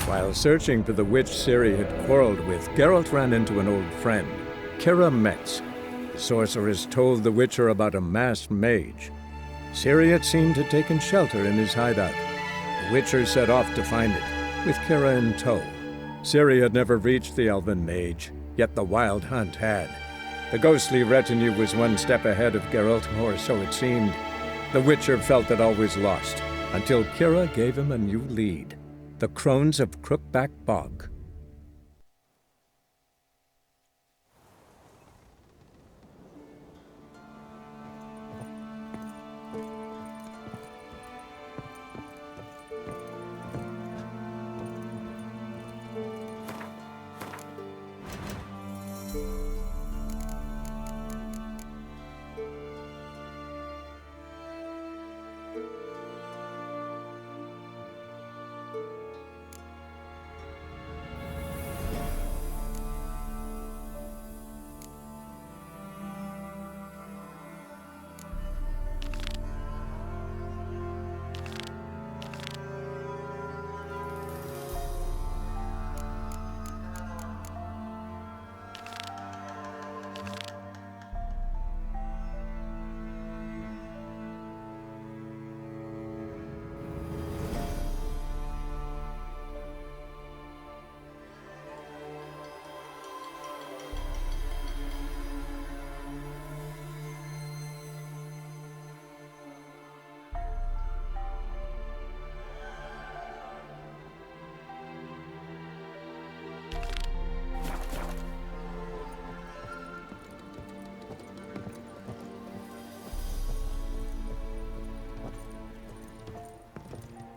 While searching for the witch Ciri had quarreled with, Geralt ran into an old friend, Kira Metz. The sorceress told the Witcher about a masked mage. Ciri had seemed to have taken shelter in his hideout. The Witcher set off to find it, with Kira in tow. Ciri had never reached the elven mage, yet the wild hunt had. The ghostly retinue was one step ahead of Geralt, or so it seemed. The Witcher felt it always lost, until Kira gave him a new lead. The Crones of Crookback Bog.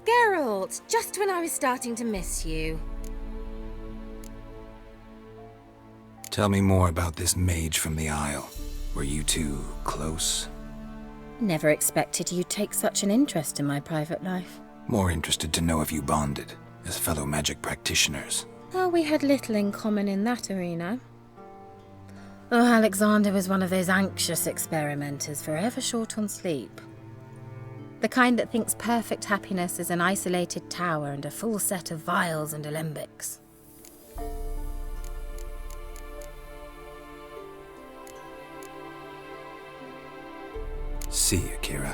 Geralt, just when I was starting to miss you. Tell me more about this mage from the Isle. Were you two close? Never expected you'd take such an interest in my private life. More interested to know if you bonded, as fellow magic practitioners. Oh, we had little in common in that arena. Oh, Alexander was one of those anxious experimenters, forever short on sleep. The kind that thinks perfect happiness is an isolated tower and a full set of vials and alembics. See you, Kira.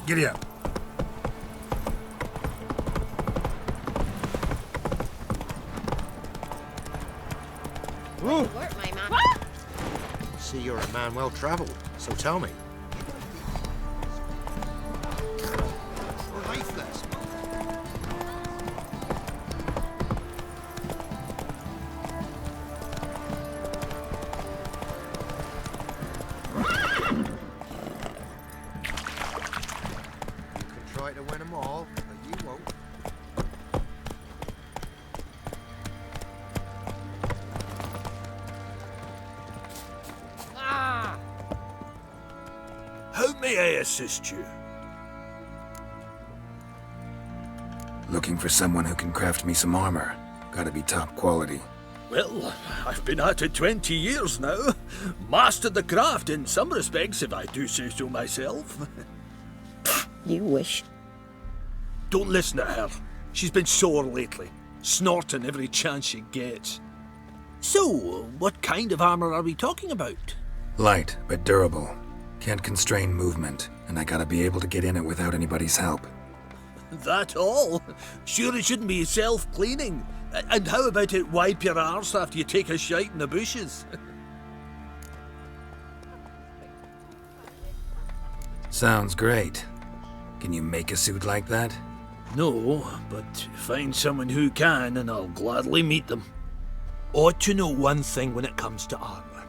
Giddy up. Work, my man. See, you're a man well travelled, so tell me. Lifeless. Try to win them all, but you won't. How may I assist you? Looking for someone who can craft me some armor. Gotta be top quality. Well, I've been at it 20 years now. Mastered the craft in some respects, if I do say so myself. You wish. Don't listen to her. She's been sore lately, snorting every chance she gets. So, what kind of armor are we talking about? Light, but durable. Can't constrain movement, and I gotta be able to get in it without anybody's help. That all? Sure it shouldn't be self-cleaning. And how about it wipe your arse after you take a shite in the bushes? Sounds great. Can you make a suit like that? No, but find someone who can and I'll gladly meet them. ought to know one thing when it comes to armor.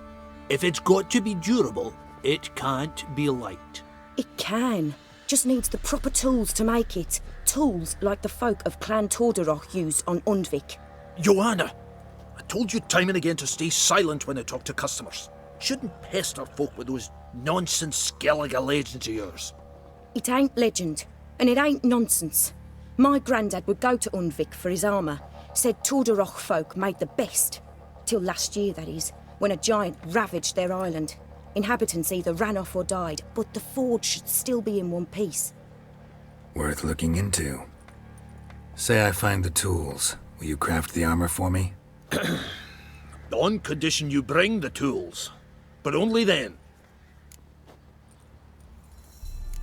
If it's got to be durable, it can't be light. It can. Just needs the proper tools to make it. Tools like the folk of Clan Torderoch use on Undvik. Joanna, I told you time and again to stay silent when I talk to customers. Shouldn't pester folk with those nonsense Skellige legends of yours. It ain't legend, and it ain't nonsense. My grandad would go to Undvik for his armour. Said Torderoch folk made the best. Till last year, that is, when a giant ravaged their island. Inhabitants either ran off or died, but the forge should still be in one piece. Worth looking into. Say I find the tools. Will you craft the armor for me? On condition you bring the tools. But only then.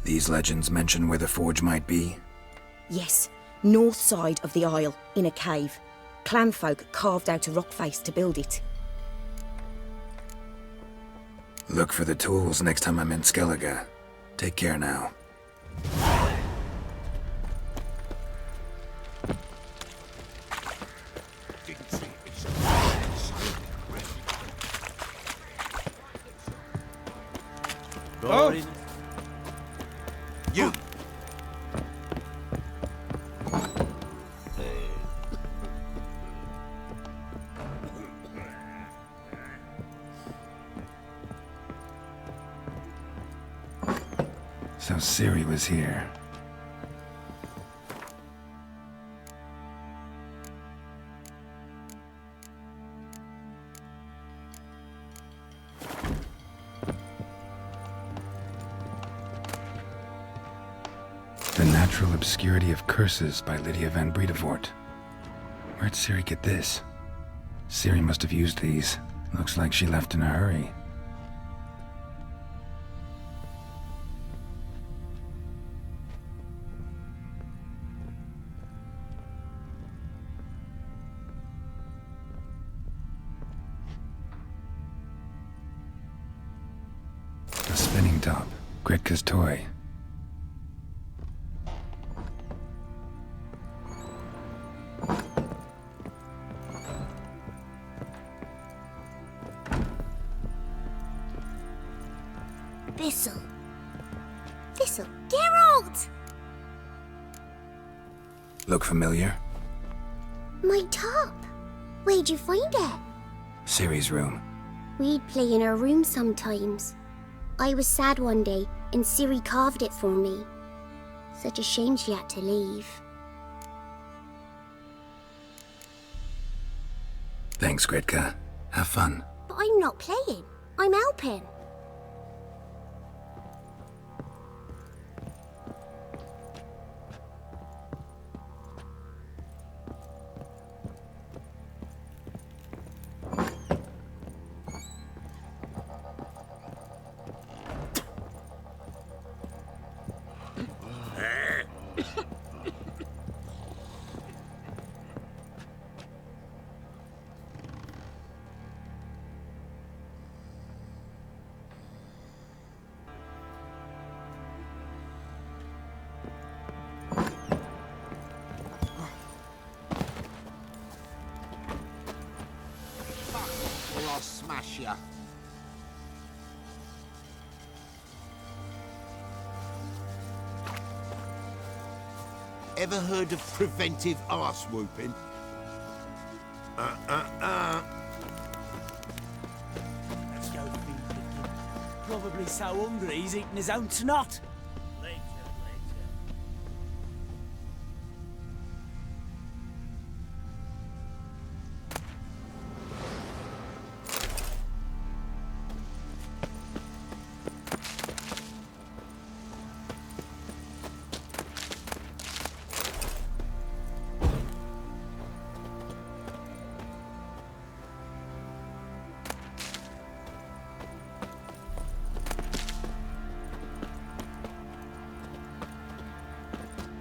These legends mention where the forge might be? Yes, north side of the isle, in a cave. Clanfolk carved out a rock face to build it. Look for the tools next time I'm in Skellige. Take care now. Oh. You! So Ciri was here. The Natural Obscurity of Curses by Lydia van Bredevoort. Where'd Ciri get this? Ciri must have used these. Looks like she left in a hurry. A spinning top. Gretka's toy. Thistle, Geralt! Look familiar? My top. Where'd you find it? Ciri's room. We'd play in her room sometimes. I was sad one day, and Ciri carved it for me. Such a shame she had to leave. Thanks, Gretka. Have fun. But I'm not playing. I'm helping. I'll smash ya. Ever heard of preventive arse whooping? Let's go feed picking. Probably so hungry he's eating his own snot. Later.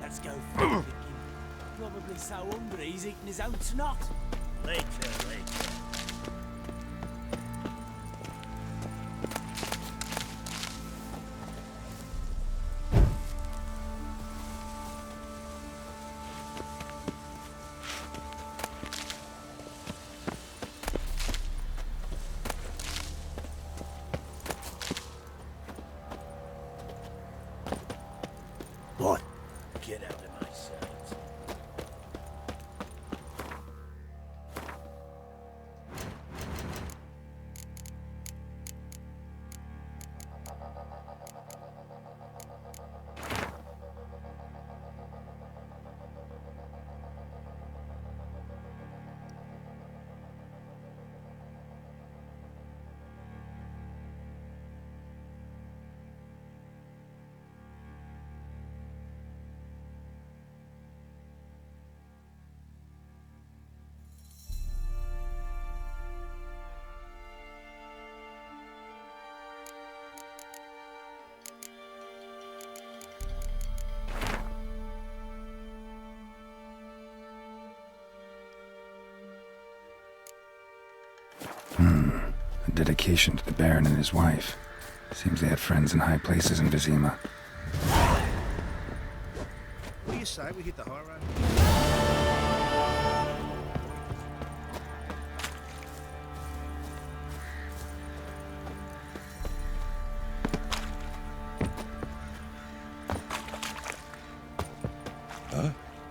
Let's go feed picking. Probably so hungry he's eating his own snot. Later. A dedication to the Baron and his wife. Seems they had friends in high places in Vizima. What do you say we hit the high road?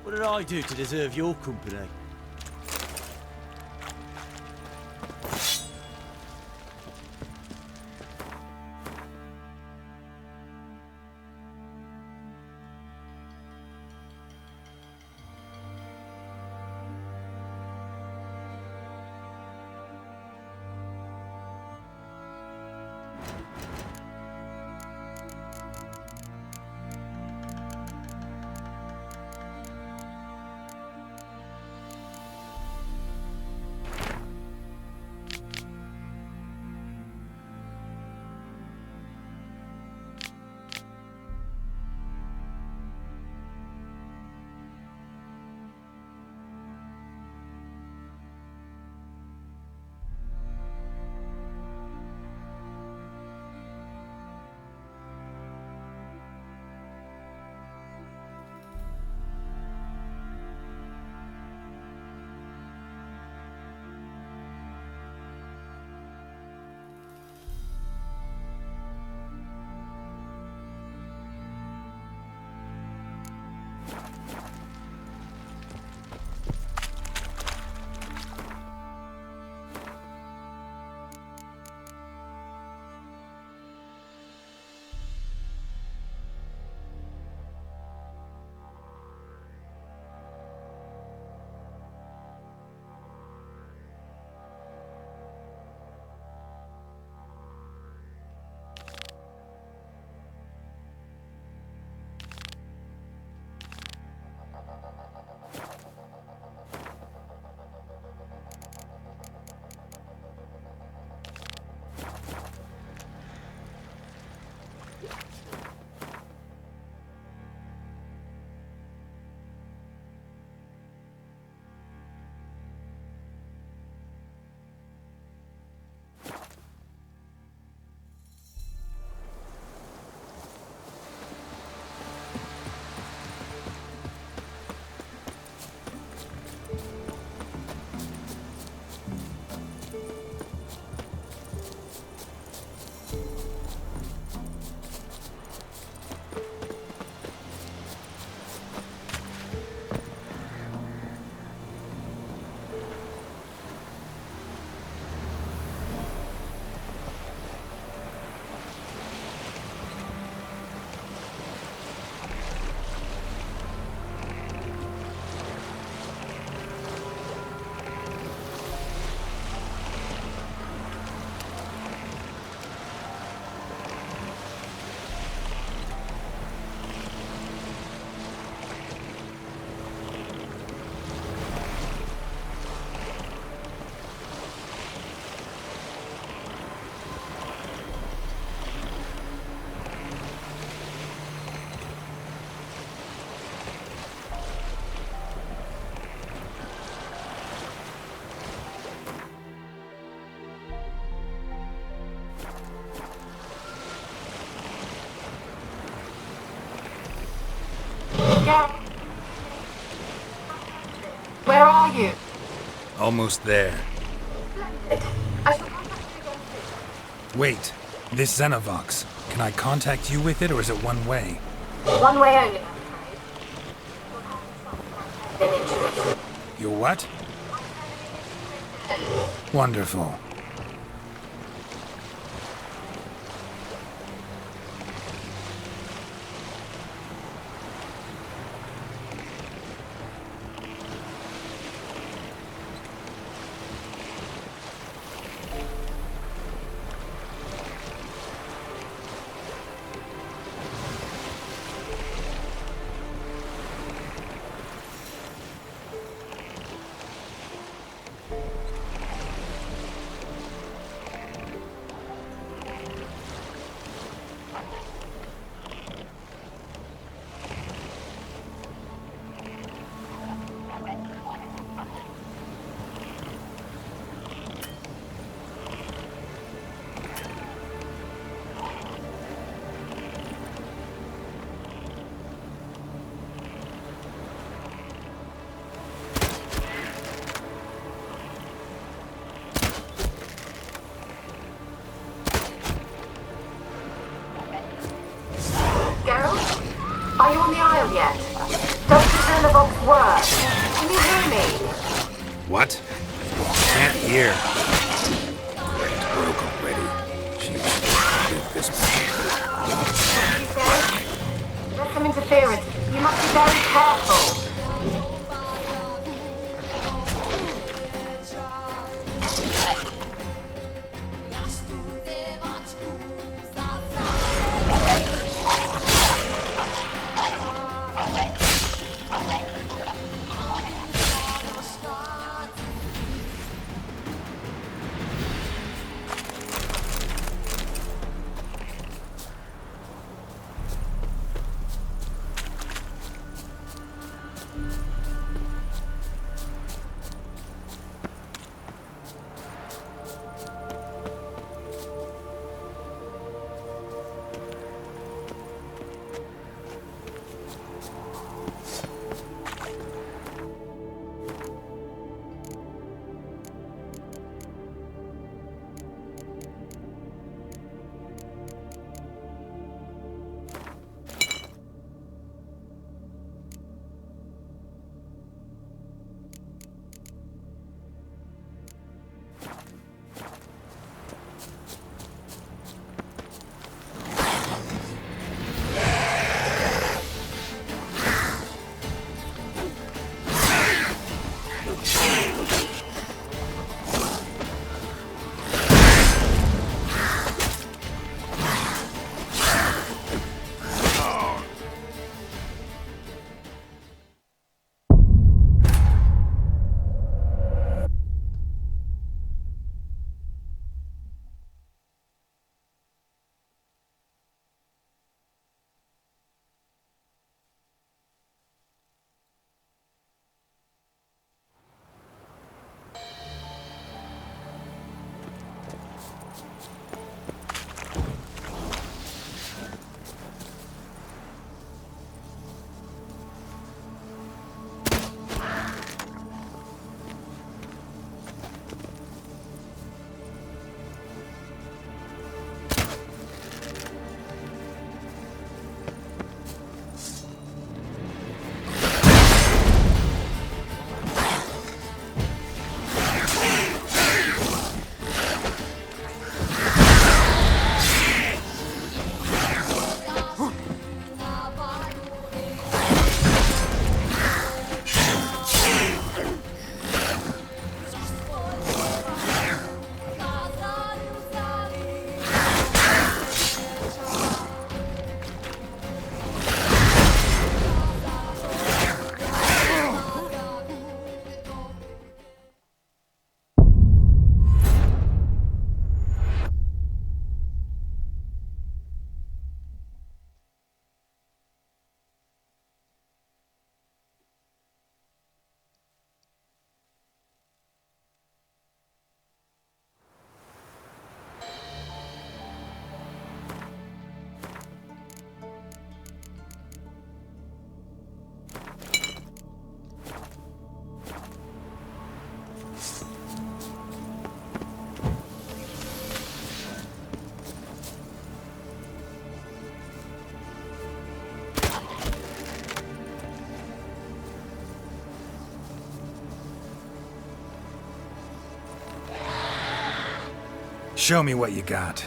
What did I do to deserve your company? Where are you? Almost there. Wait, this Xenovox. Can I contact you with it, or is it one way? One way only. Your what? Wonderful. What? Can't hear. It broke already. She did this. There's some interference. You must be very careful. Show me what you got.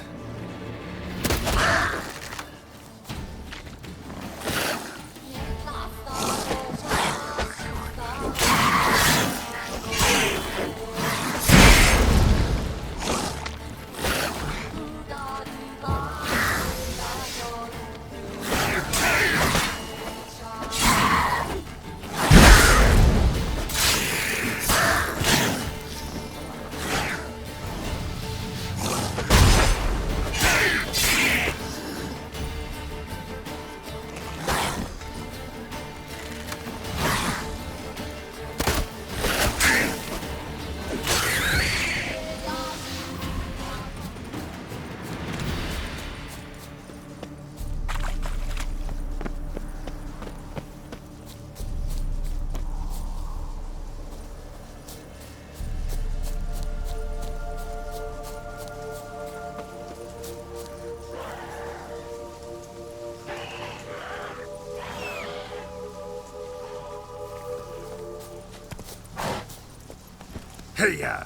Hey-ya!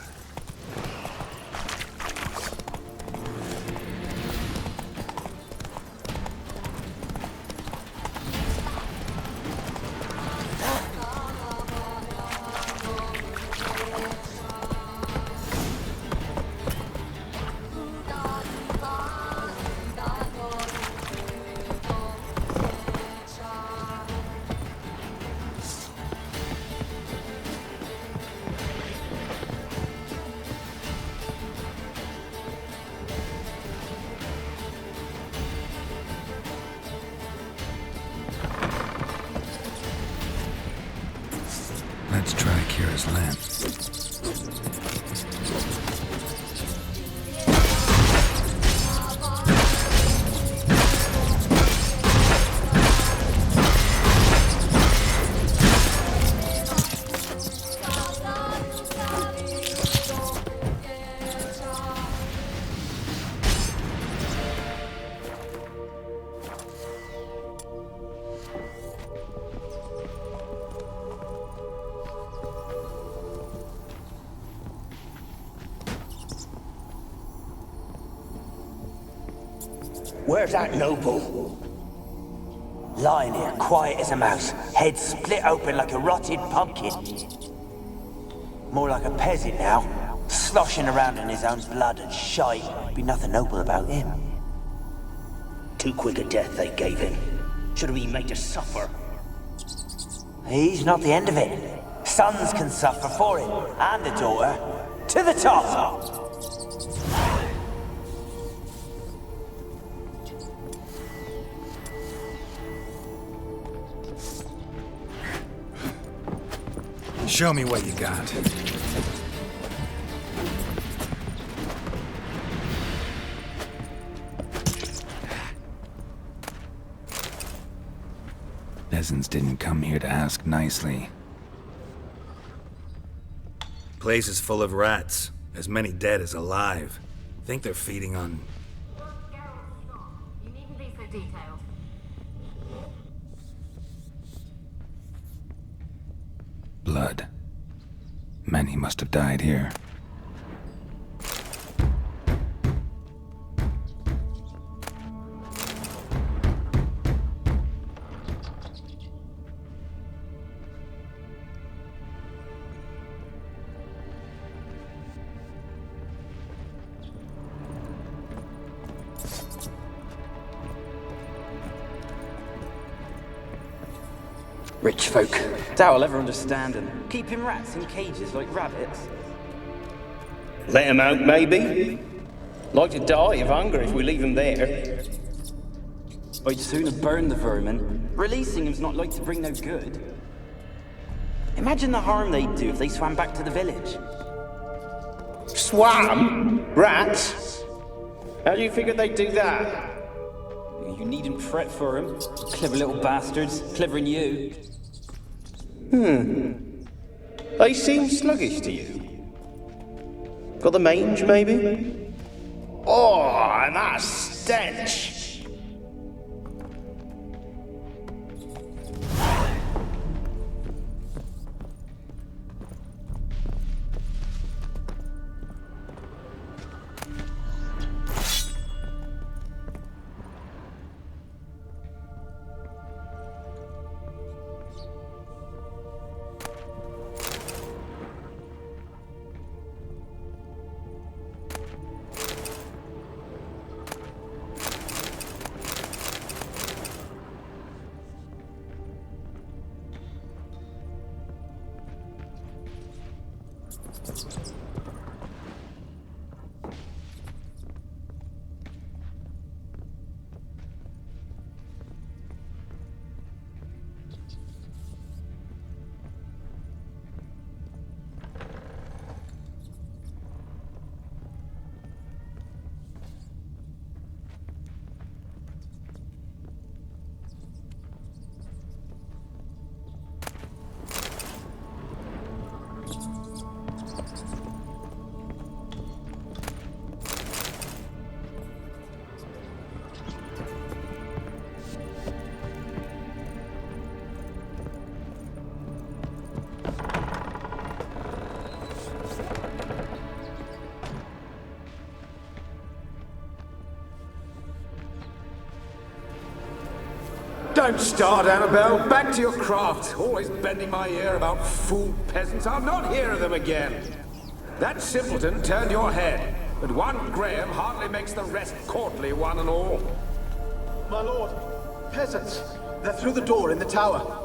Let's try Kira's lamp. Where's that noble? Lying here, quiet as a mouse, head split open like a rotted pumpkin. More like a peasant now, sloshing around in his own blood and shite. Be nothing noble about him. Too quick a death they gave him. Should have been made to suffer. He's not the end of it. Sons can suffer for him, and the daughter. To the top! Show me what you got. Peasants didn't come here to ask nicely. Place is full of rats. As many dead as alive. Think they're feeding on... You needn't be so detailed. blood. Many must have died here. Rich folk. Doubt I'll ever understand them. Keeping rats in cages like rabbits. Let them out, maybe? Like to die of hunger if we leave them there. I'd sooner burn the vermin. Releasing them's not like to bring no good. Imagine the harm they'd do if they swam back to the village. Swam? Rats? How do you figure they'd do that? You needn't fret for them. Clever little bastards. Clever than you. They seem sluggish to you. Got the mange, maybe? Oh, and that stench! Don't start, Annabelle. Back to your craft. Always bending my ear about fool peasants. I'll not hear of them again. That simpleton turned your head, but one Graham hardly makes the rest courtly, one and all. My lord, peasants. They're through the door in the tower.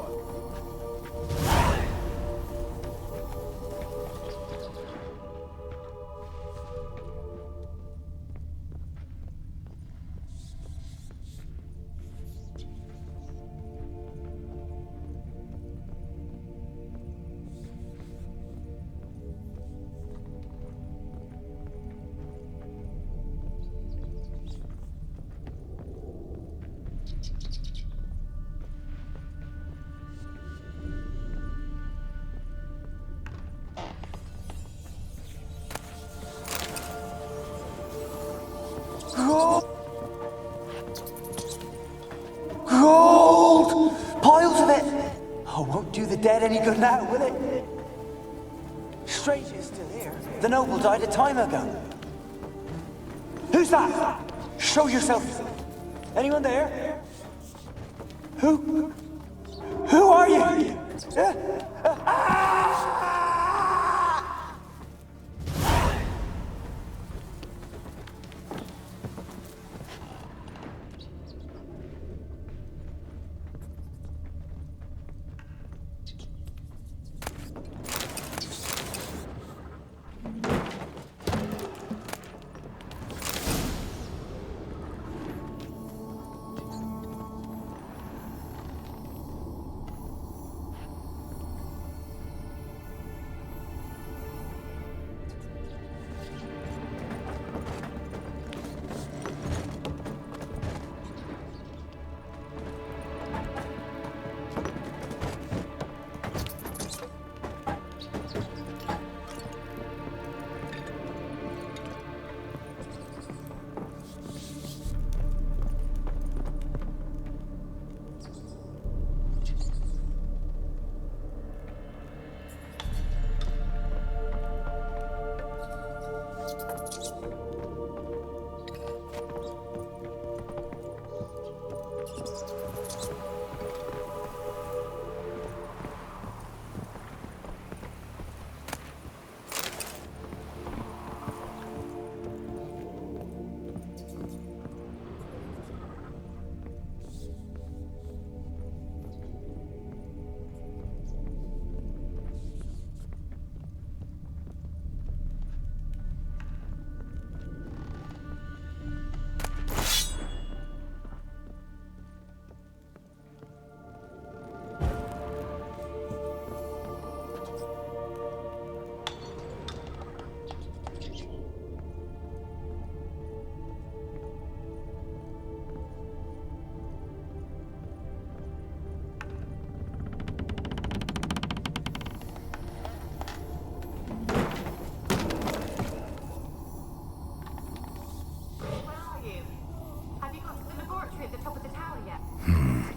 Gold! Piles of it! Oh, won't do the dead any good now, will it? Strange is still here. The noble died a time ago. Who's that? Show yourself. Anyone there? Who are you?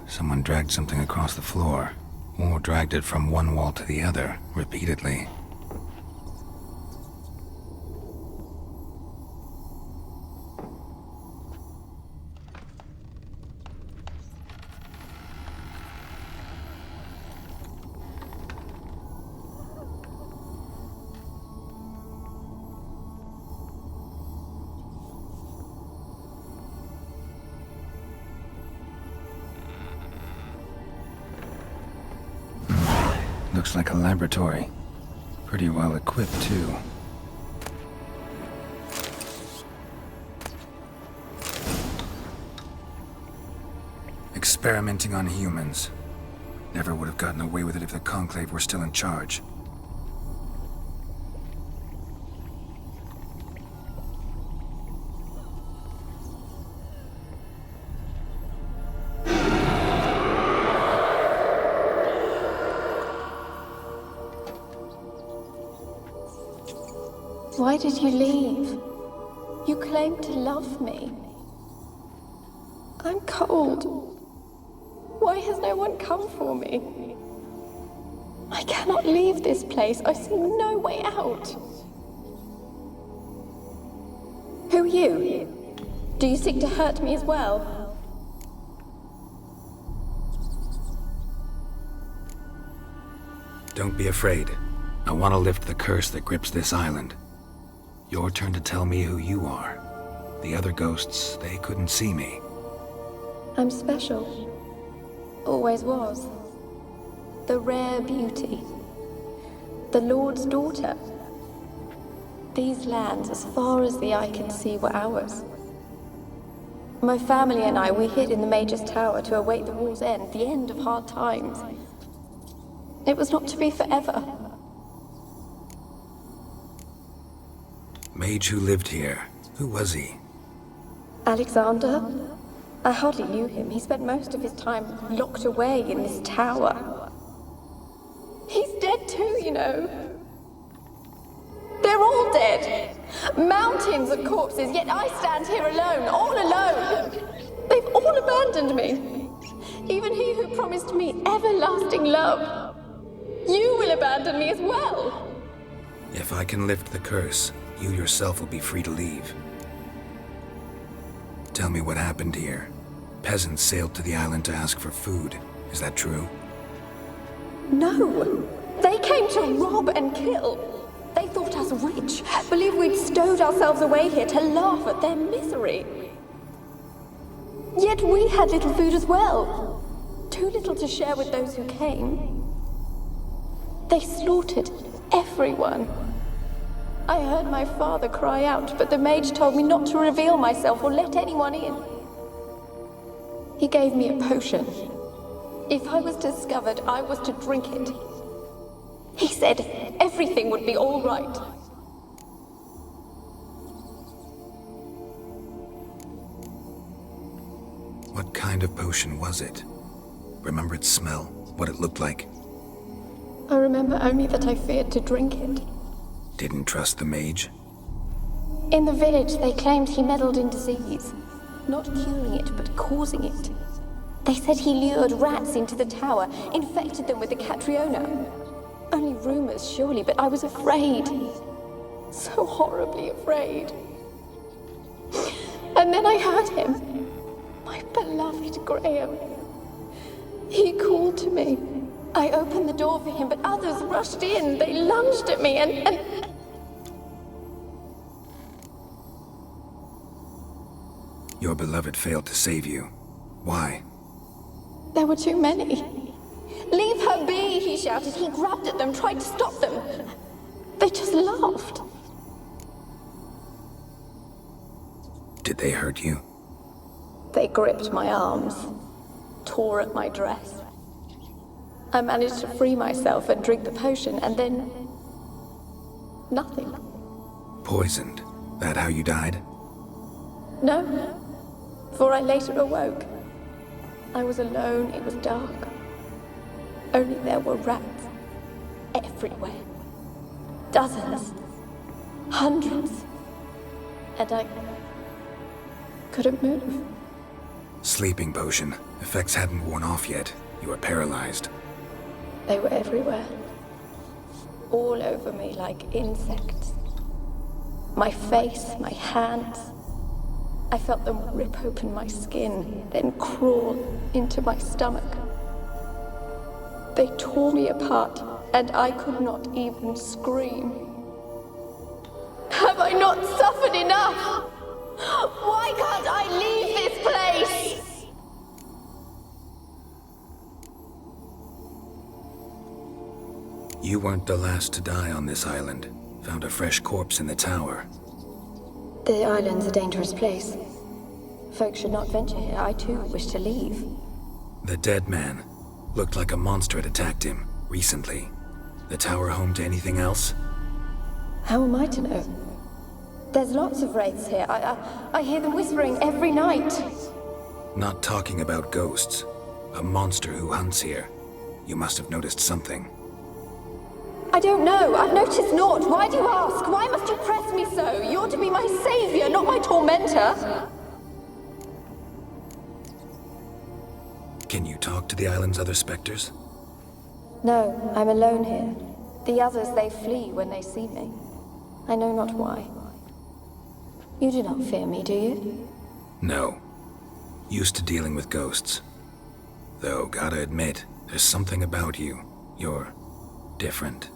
Someone dragged something across the floor, or dragged it from one wall to the other, repeatedly. Looks like a laboratory. Pretty well equipped, too. Experimenting on humans. Never would have gotten away with it if the Conclave were still in charge. Why did you leave? You claimed to love me. I'm cold. Why has no one come for me? I cannot leave this place. I see no way out. Who are you? Do you seek to hurt me as well? Don't be afraid. I want to lift the curse that grips this island. Your turn to tell me who you are. The other ghosts, they couldn't see me. I'm special. Always was. The rare beauty. The Lord's daughter. These lands, as far as the eye can see, were ours. My family and I, we hid in the Mage's Tower to await the war's end, the end of hard times. It was not to be forever. Mage who lived here. Who was he? Alexander? I hardly knew him. He spent most of his time locked away in this tower. He's dead too, you know. They're all dead. Mountains of corpses, yet I stand here alone, all alone. They've all abandoned me. Even he who promised me everlasting love. You will abandon me as well. If I can lift the curse, you yourself will be free to leave. Tell me what happened here. Peasants sailed to the island to ask for food. Is that true? No. They came to rob and kill. They thought us rich, believed we'd stowed ourselves away here to laugh at their misery. Yet we had little food as well. Too little to share with those who came. They slaughtered everyone. I heard my father cry out, but the mage told me not to reveal myself or let anyone in. He gave me a potion. If I was discovered, I was to drink it. He said everything would be all right. What kind of potion was it? Remember its smell? What it looked like? I remember only that I feared to drink it. Didn't trust the mage? In the village, they claimed he meddled in disease. Not curing it, but causing it. They said he lured rats into the tower, infected them with the Catriona. Only rumors, surely, but I was afraid. So horribly afraid. And then I heard him. My beloved Graham. He called to me. I opened the door for him, but others rushed in. They lunged at me and... Your beloved failed to save you. Why? There were too many. Leave her be, he shouted. He grabbed at them, tried to stop them. They just laughed. Did they hurt you? They gripped my arms, tore at my dress. I managed to free myself and drink the potion, and then... nothing. Poisoned? That how you died? No, for I later awoke. I was alone, it was dark. Only there were rats. Everywhere. Dozens. Hundreds. And I... couldn't move. Sleeping potion. Effects hadn't worn off yet. You were paralyzed. They were everywhere. All over me like insects. My face, my hands. I felt them rip open my skin, then crawl into my stomach. They tore me apart, and I could not even scream. Have I not suffered enough? Why can't I leave this place? You weren't the last to die on this island. Found a fresh corpse in the tower. The island's a dangerous place. Folk should not venture here. I too wish to leave. The dead man. Looked like a monster had attacked him, recently. The tower home to anything else? How am I to know? There's lots of wraiths here. I hear them whispering every night. Not talking about ghosts. A monster who hunts here. You must have noticed something. I don't know. I've noticed naught. Why do you ask? Why must you press me so? You're to be my savior, not my tormentor. Can you talk to the island's other specters? No, I'm alone here. The others, they flee when they see me. I know not why. You do not fear me, do you? No. Used to dealing with ghosts. Though, gotta admit, there's something about you. You're different.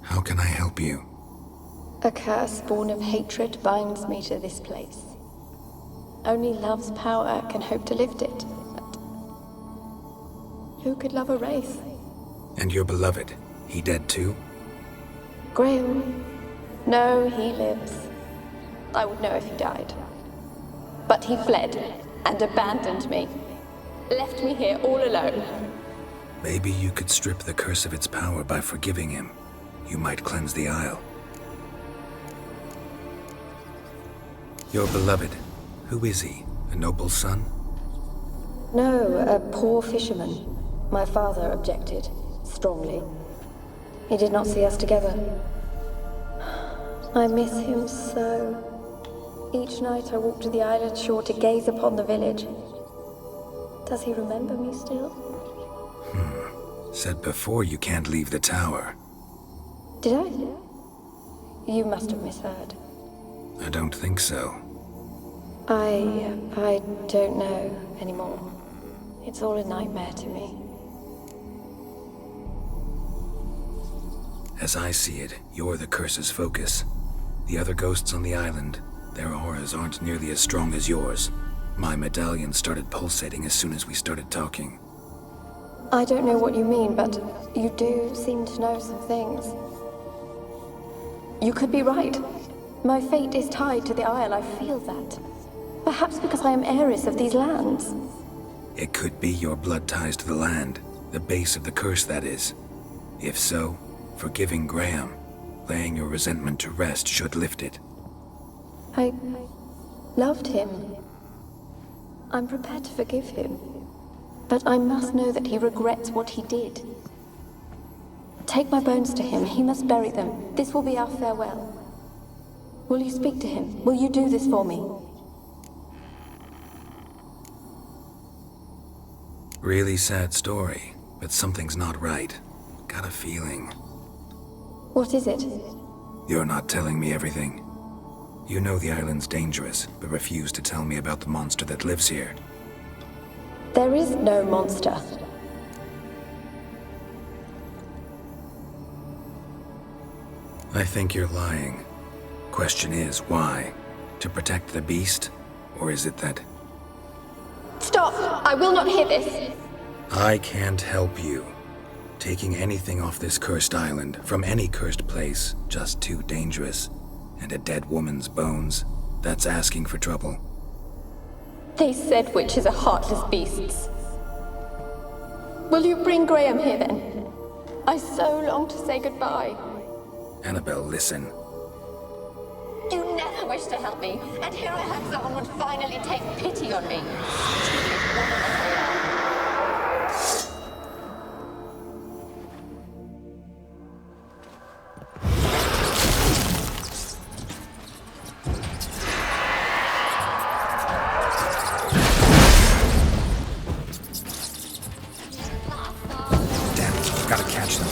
How can I help you? A curse born of hatred binds me to this place. Only love's power can hope to lift it. But who could love a wraith? And your beloved, he dead too? Graham? No, he lives. I would know if he died. But he fled and abandoned me. Left me here all alone. Maybe you could strip the curse of its power by forgiving him. You might cleanse the Isle. Your beloved, who is he? A noble son? No, a poor fisherman. My father objected, strongly. He did not see us together. I miss him so. Each night I walk to the island shore to gaze upon the village. Does he remember me still? Said before you can't leave the tower. Did I? You must have misheard. I don't think so. I don't know anymore. It's all a nightmare to me. As I see it, you're the curse's focus. The other ghosts on the island, their auras aren't nearly as strong as yours. My medallion started pulsating as soon as we started talking. I don't know what you mean, but you do seem to know some things. You could be right. My fate is tied to the Isle, I feel that. Perhaps because I am heiress of these lands. It could be your blood ties to the land, the base of the curse, that is. If so, forgiving Graham, laying your resentment to rest should lift it. I loved him. I'm prepared to forgive him. But I must know that he regrets what he did. Take my bones to him. He must bury them. This will be our farewell. Will you speak to him? Will you do this for me? Really sad story, but something's not right. Got a feeling. What is it? You're not telling me everything. You know the island's dangerous, but refuse to tell me about the monster that lives here. There is no monster. I think you're lying. Question is, why? To protect the beast? Or is it that... Stop! I will not hear this! I can't help you. Taking anything off this cursed island, from any cursed place, just too dangerous. And a dead woman's bones, that's asking for trouble. They said witches are heartless beasts. Will you bring Graham here then? I so long to say goodbye. Annabelle, listen. You never wished to help me, and here I have someone would finally take pity on me. Gotta catch them.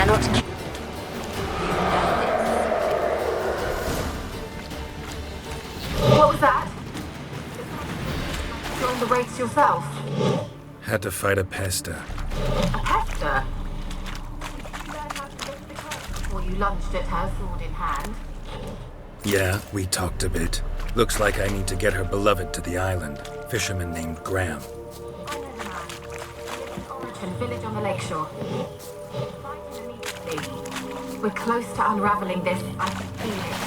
cannot kill. What was that? Join the raids yourself? Had to fight a pester. A pester? Before you lunged at her, sword in hand. Yeah, we talked a bit. Looks like I need to get her beloved to the island. Fisherman named Graham. I know the man. Origin village on the lakeshore. Find him immediately. We're close to unraveling this. I can feel it.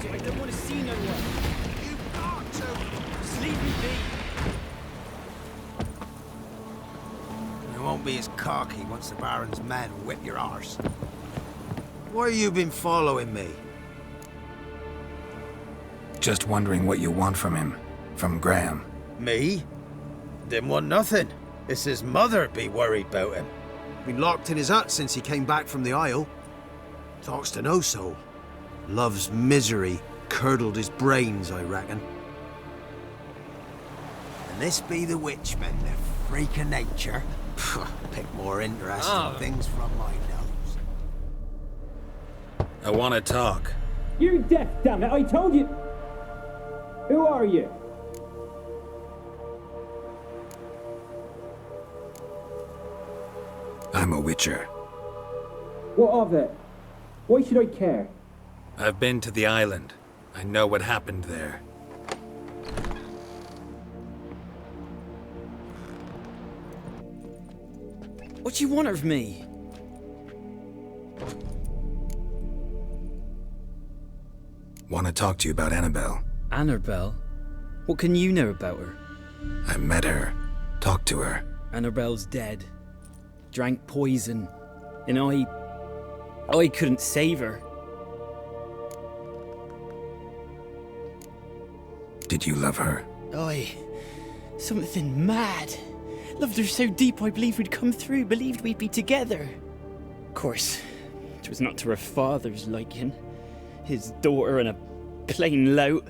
I don't want to see no one. You've got to. Just leave me be. You won't be as cocky once the Baron's men whip your arse. Why you been following me? Just wondering what you want from him. From Graham. Me? Didn't want nothing. It's his mother be worried about him. Been locked in his hut since he came back from the Isle. Talks to no soul. Love's misery curdled his brains, I reckon. And this be the witchman, the freak of nature. Pick more interesting things from my nose. I want to talk. You're deaf, damn it! I told you! Who are you? I'm a witcher. What of it? Why should I care? I've been to the island. I know what happened there. What do you want of me? Want to talk to you about Annabelle. Annabelle? What can you know about her? I met her. Talked to her. Annabelle's dead. Drank poison. And I couldn't save her. Did you love her? Something mad. Loved her so deep I believed we'd come through, believed we'd be together. Of course, it was not to her father's liking. His daughter and a plain lout.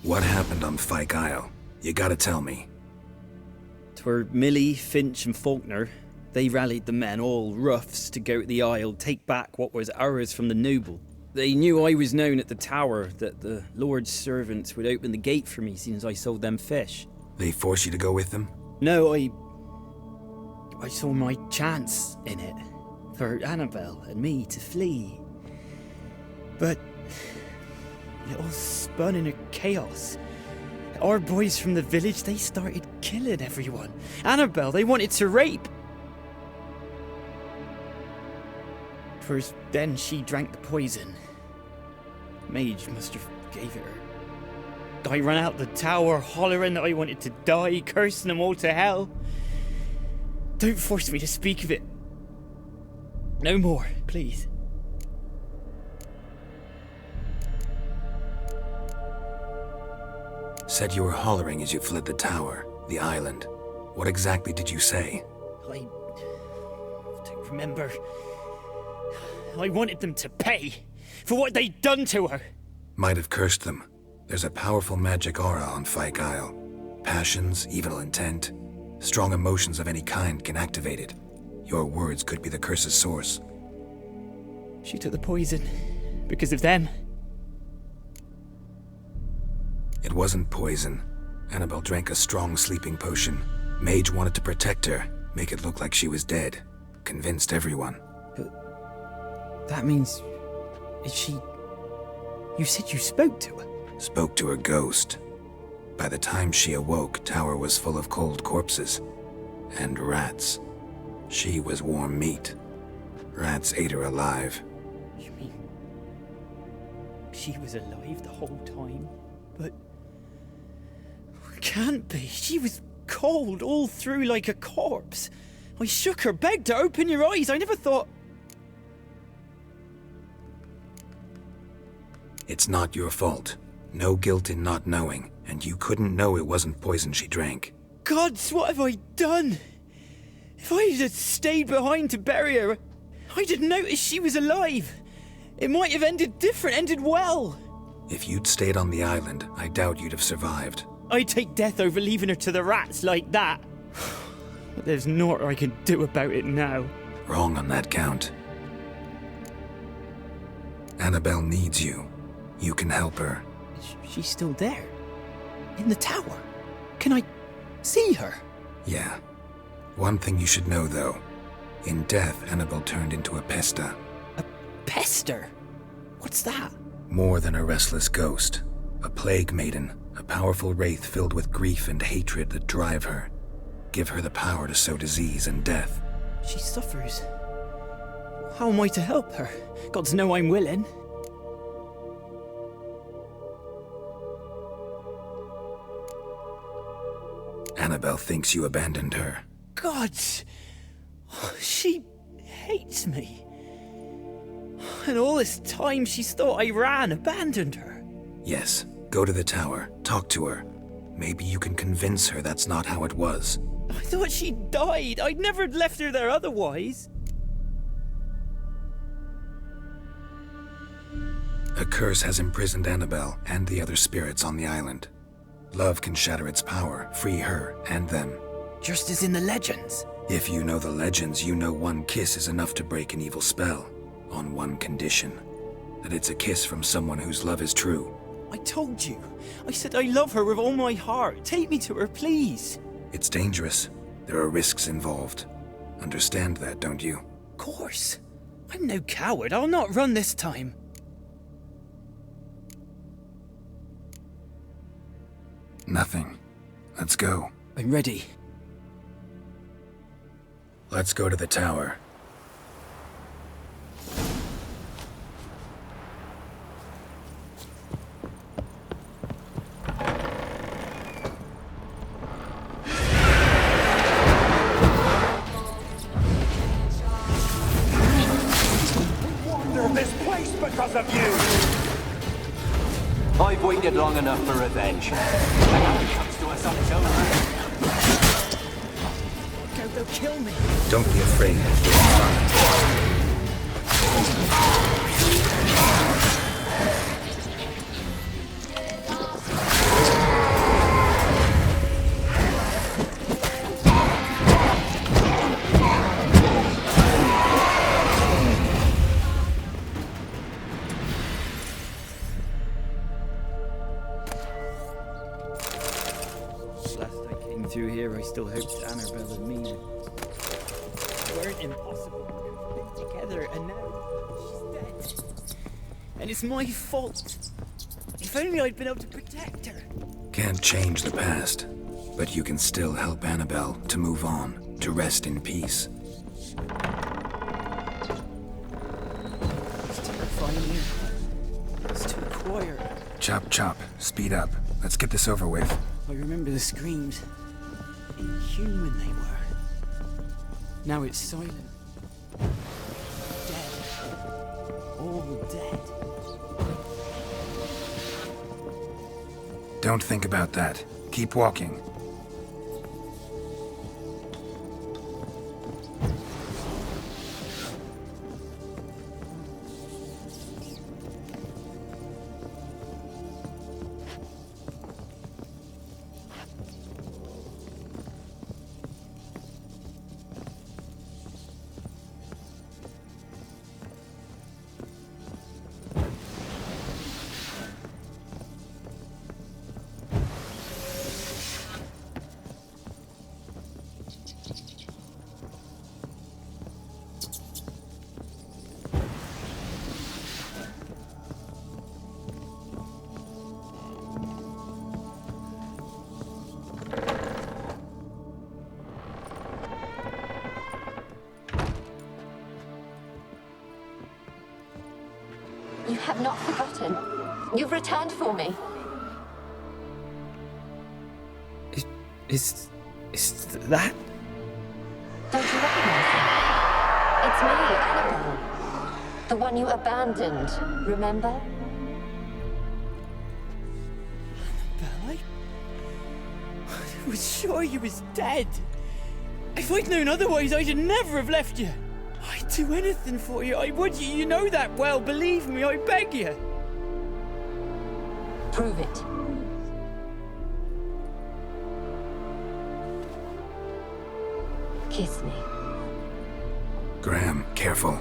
What happened on Fyke Isle? You gotta tell me. 'Twere Millie, Finch and Faulkner. They rallied the men, all roughs, to go to the Isle, take back what was ours from the noble. They knew I was known at the tower, that the Lord's servants would open the gate for me since I sold them fish. They forced you to go with them? No, I saw my chance in it, for Annabelle and me to flee. But it all spun in a chaos. our boys from the village, they started killing everyone. Annabelle, they wanted to rape. First, then she drank the poison. Mage must have gave it her. I ran out the tower, hollering that I wanted to die, cursing them all to hell. Don't force me to speak of it. No more, please. Said you were hollering as you fled the tower, the island. What exactly did you say? I don't remember. I wanted them to pay for what they'd done to her. Might have cursed them. There's a powerful magic aura on Fyke Isle. Passions, evil intent, strong emotions of any kind can activate it. Your words could be the curse's source. She took the poison because of them. It wasn't poison. Annabelle drank a strong sleeping potion. Mage wanted to protect her, make it look like she was dead. Convinced everyone. But that means... is she... You said you spoke to her? Spoke to her ghost. By the time she awoke, Tower was full of cold corpses. And rats. She was warm meat. Rats ate her alive. You mean... she was alive the whole time? But... can't be. She was cold all through like a corpse. I shook her, begged her, open your eyes. I never thought... It's not your fault. No guilt in not knowing, and you couldn't know it wasn't poison she drank. Gods, what have I done? If I had stayed behind to bury her, I didn't notice she was alive. It might have ended different, ended well. If you'd stayed on the island, I doubt you'd have survived. I'd take death over leaving her to the rats like that. But there's naught I can do about it now. Wrong on that count. Annabelle needs you. You can help her. She's still there? In the tower? Can I see her? Yeah. One thing you should know, though. In death, Annabelle turned into a pesta. A pester? What's that? More than a restless ghost. A plague maiden. A powerful wraith filled with grief and hatred that drive her. Give her the power to sow disease and death. She suffers. How am I to help her? Gods know I'm willing. Annabelle thinks you abandoned her. Gods! She hates me. And all this time she's thought I ran, abandoned her. Yes. Go to the tower. Talk to her. Maybe you can convince her that's not how it was. I thought she died. I'd never left her there otherwise. A curse has imprisoned Annabelle and the other spirits on the island. Love can shatter its power, free her and them. Just as in the legends. If you know the legends, you know one kiss is enough to break an evil spell. On one condition. That it's a kiss from someone whose love is true. I told you. I said I love her with all my heart. Take me to her, please. It's dangerous. There are risks involved. Understand that, don't you? Of course. I'm no coward. I'll not run this time. Nothing. Let's go. I'm ready. Let's go to the tower. This place because of you! I've waited long enough for revenge. And now it comes to us on its own. They'll kill me. Don't be afraid. Through here, I still hoped Annabelle and me weren't impossible to fit together, and now she's dead. And it's my fault. If only I'd been able to protect her. Can't change the past, but you can still help Annabelle to move on, to rest in peace. It's terrifying here. It's too quiet. Chop, chop. Speed up. Let's get this over with. I remember the screams. Inhuman they were. Now it's silent. Dead. All dead. Don't think about that. Keep walking. You have not forgotten. You've returned for me. Is that? Don't you recognize me? It's me, Annabelle. The one you abandoned, remember? Annabelle, I was sure you was dead. If I'd known otherwise, I'd never have left you. I'd do anything for you. I would. You know that well. Believe me, I beg you. Prove it. Kiss me. Graham, careful.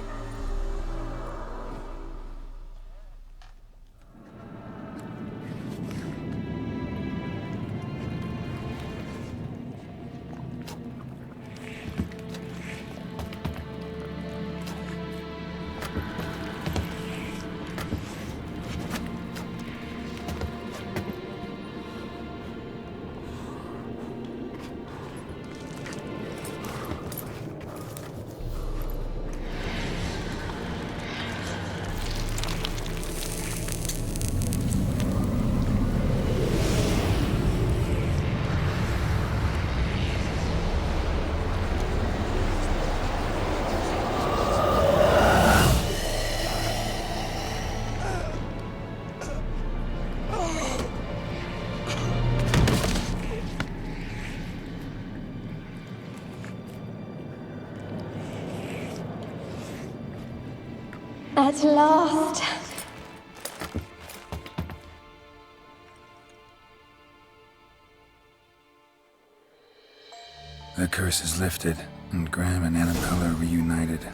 At last. The curse is lifted, and Graham and Annabelle are reunited.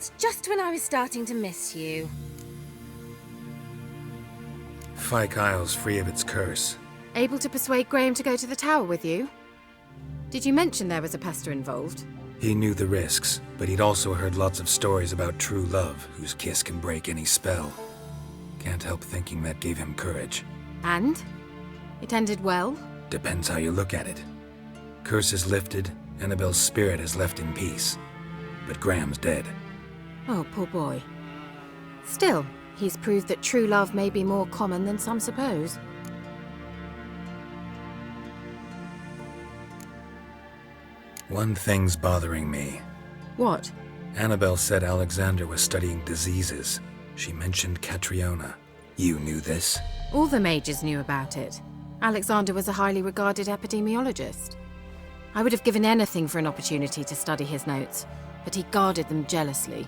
fault, just when I was starting to miss you. Fyke Isle's free of its curse. Able to persuade Graham to go to the tower with you? Did you mention there was a pester involved? He knew the risks, but he'd also heard lots of stories about true love, whose kiss can break any spell. Can't help thinking that gave him courage. And? It ended well? Depends how you look at it. Curse is lifted, Annabelle's spirit is left in peace. But Graham's dead. Oh, poor boy. Still, he's proved that true love may be more common than some suppose. One thing's bothering me. What? Annabelle said Alexander was studying diseases. She mentioned Catriona. You knew this? All the mages knew about it. Alexander was a highly regarded epidemiologist. I would have given anything for an opportunity to study his notes, but he guarded them jealously.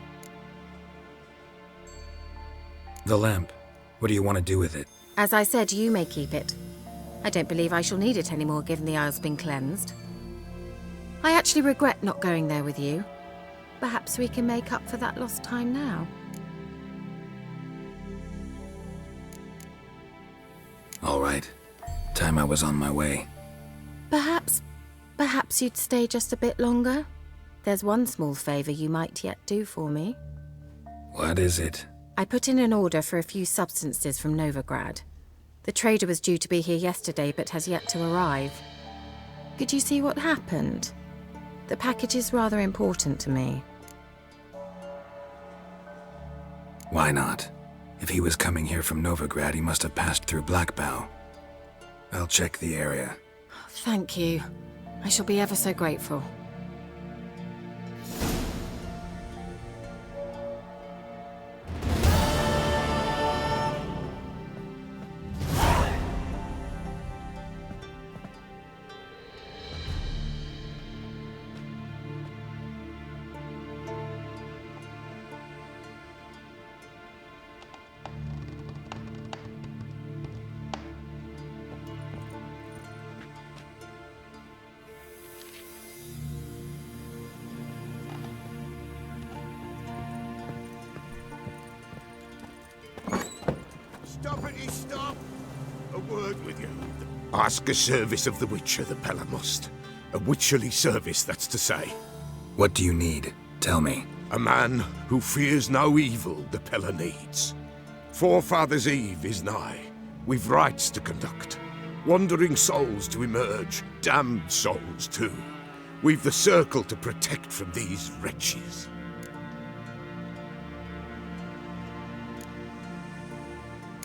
The lamp. What do you want to do with it? As I said, you may keep it. I don't believe I shall need it anymore, given the Isle's been cleansed. I actually regret not going there with you. Perhaps we can make up for that lost time now. All right. Time I was on my way. Perhaps you'd stay just a bit longer? There's one small favor you might yet do for me. What is it? I put in an order for a few substances from Novigrad. The trader was due to be here yesterday, but has yet to arrive. Could you see what happened? The package is rather important to me. Why not? If he was coming here from Novigrad, he must have passed through Blackbow. I'll check the area. Thank you. I shall be ever so grateful. Stop! A word with you. Ask a service of the Witcher, the Pella must. A witcherly service, that's to say. What do you need? Tell me. A man who fears no evil the Pella needs. Forefathers' Eve is nigh. We've rites to conduct. Wandering souls to emerge, damned souls too. We've the circle to protect from these wretches.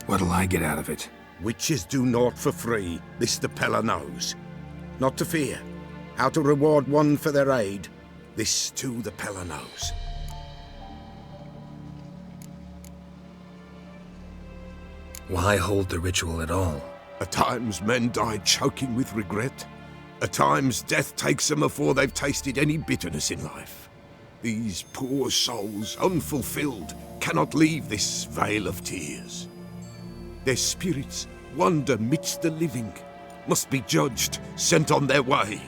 What'll I get out of it? Witches do naught for free, this the Pella knows. Not to fear. How to reward one for their aid, this too the Pella knows. Why hold the ritual at all? At times men die choking with regret. At times death takes them before they've tasted any bitterness in life. These poor souls, unfulfilled, cannot leave this vale of tears. Their spirits wander midst the living, must be judged, sent on their way.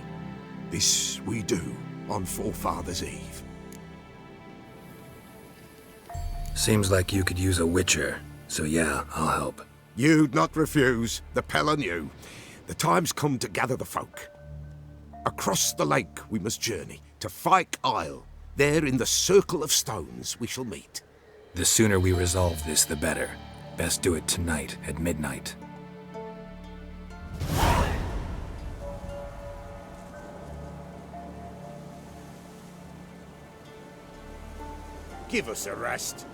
This we do on Forefathers' Eve. Seems like you could use a witcher, so yeah, I'll help. You'd not refuse, the Pella knew. The time's come to gather the folk. Across the lake we must journey, to Fyke Isle. There in the circle of stones we shall meet. The sooner we resolve this, the better. Best do it tonight at midnight. Give us a rest.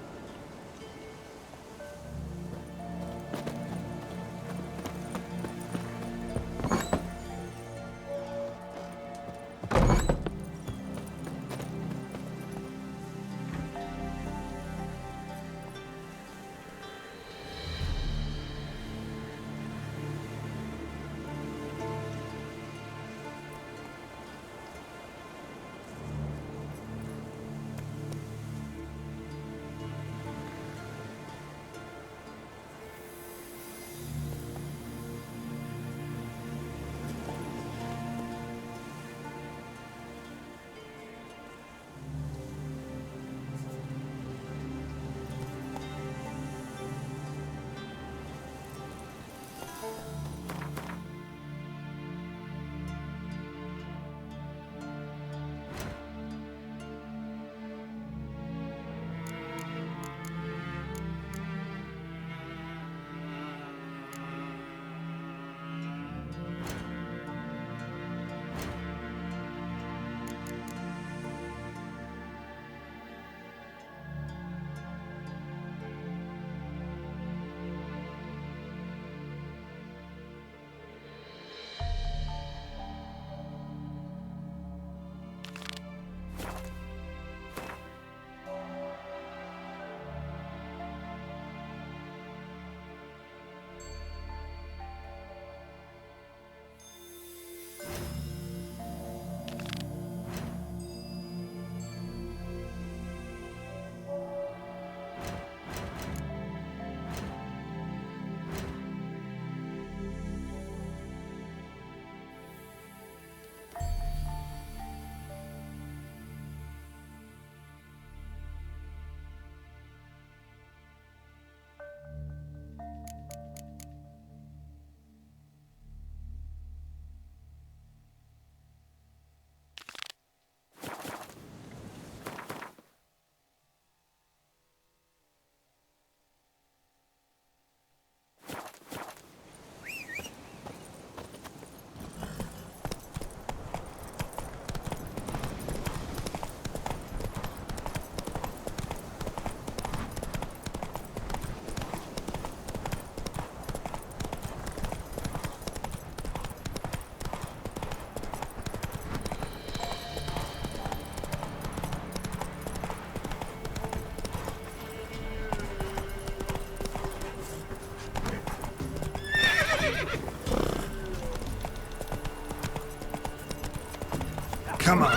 Come on.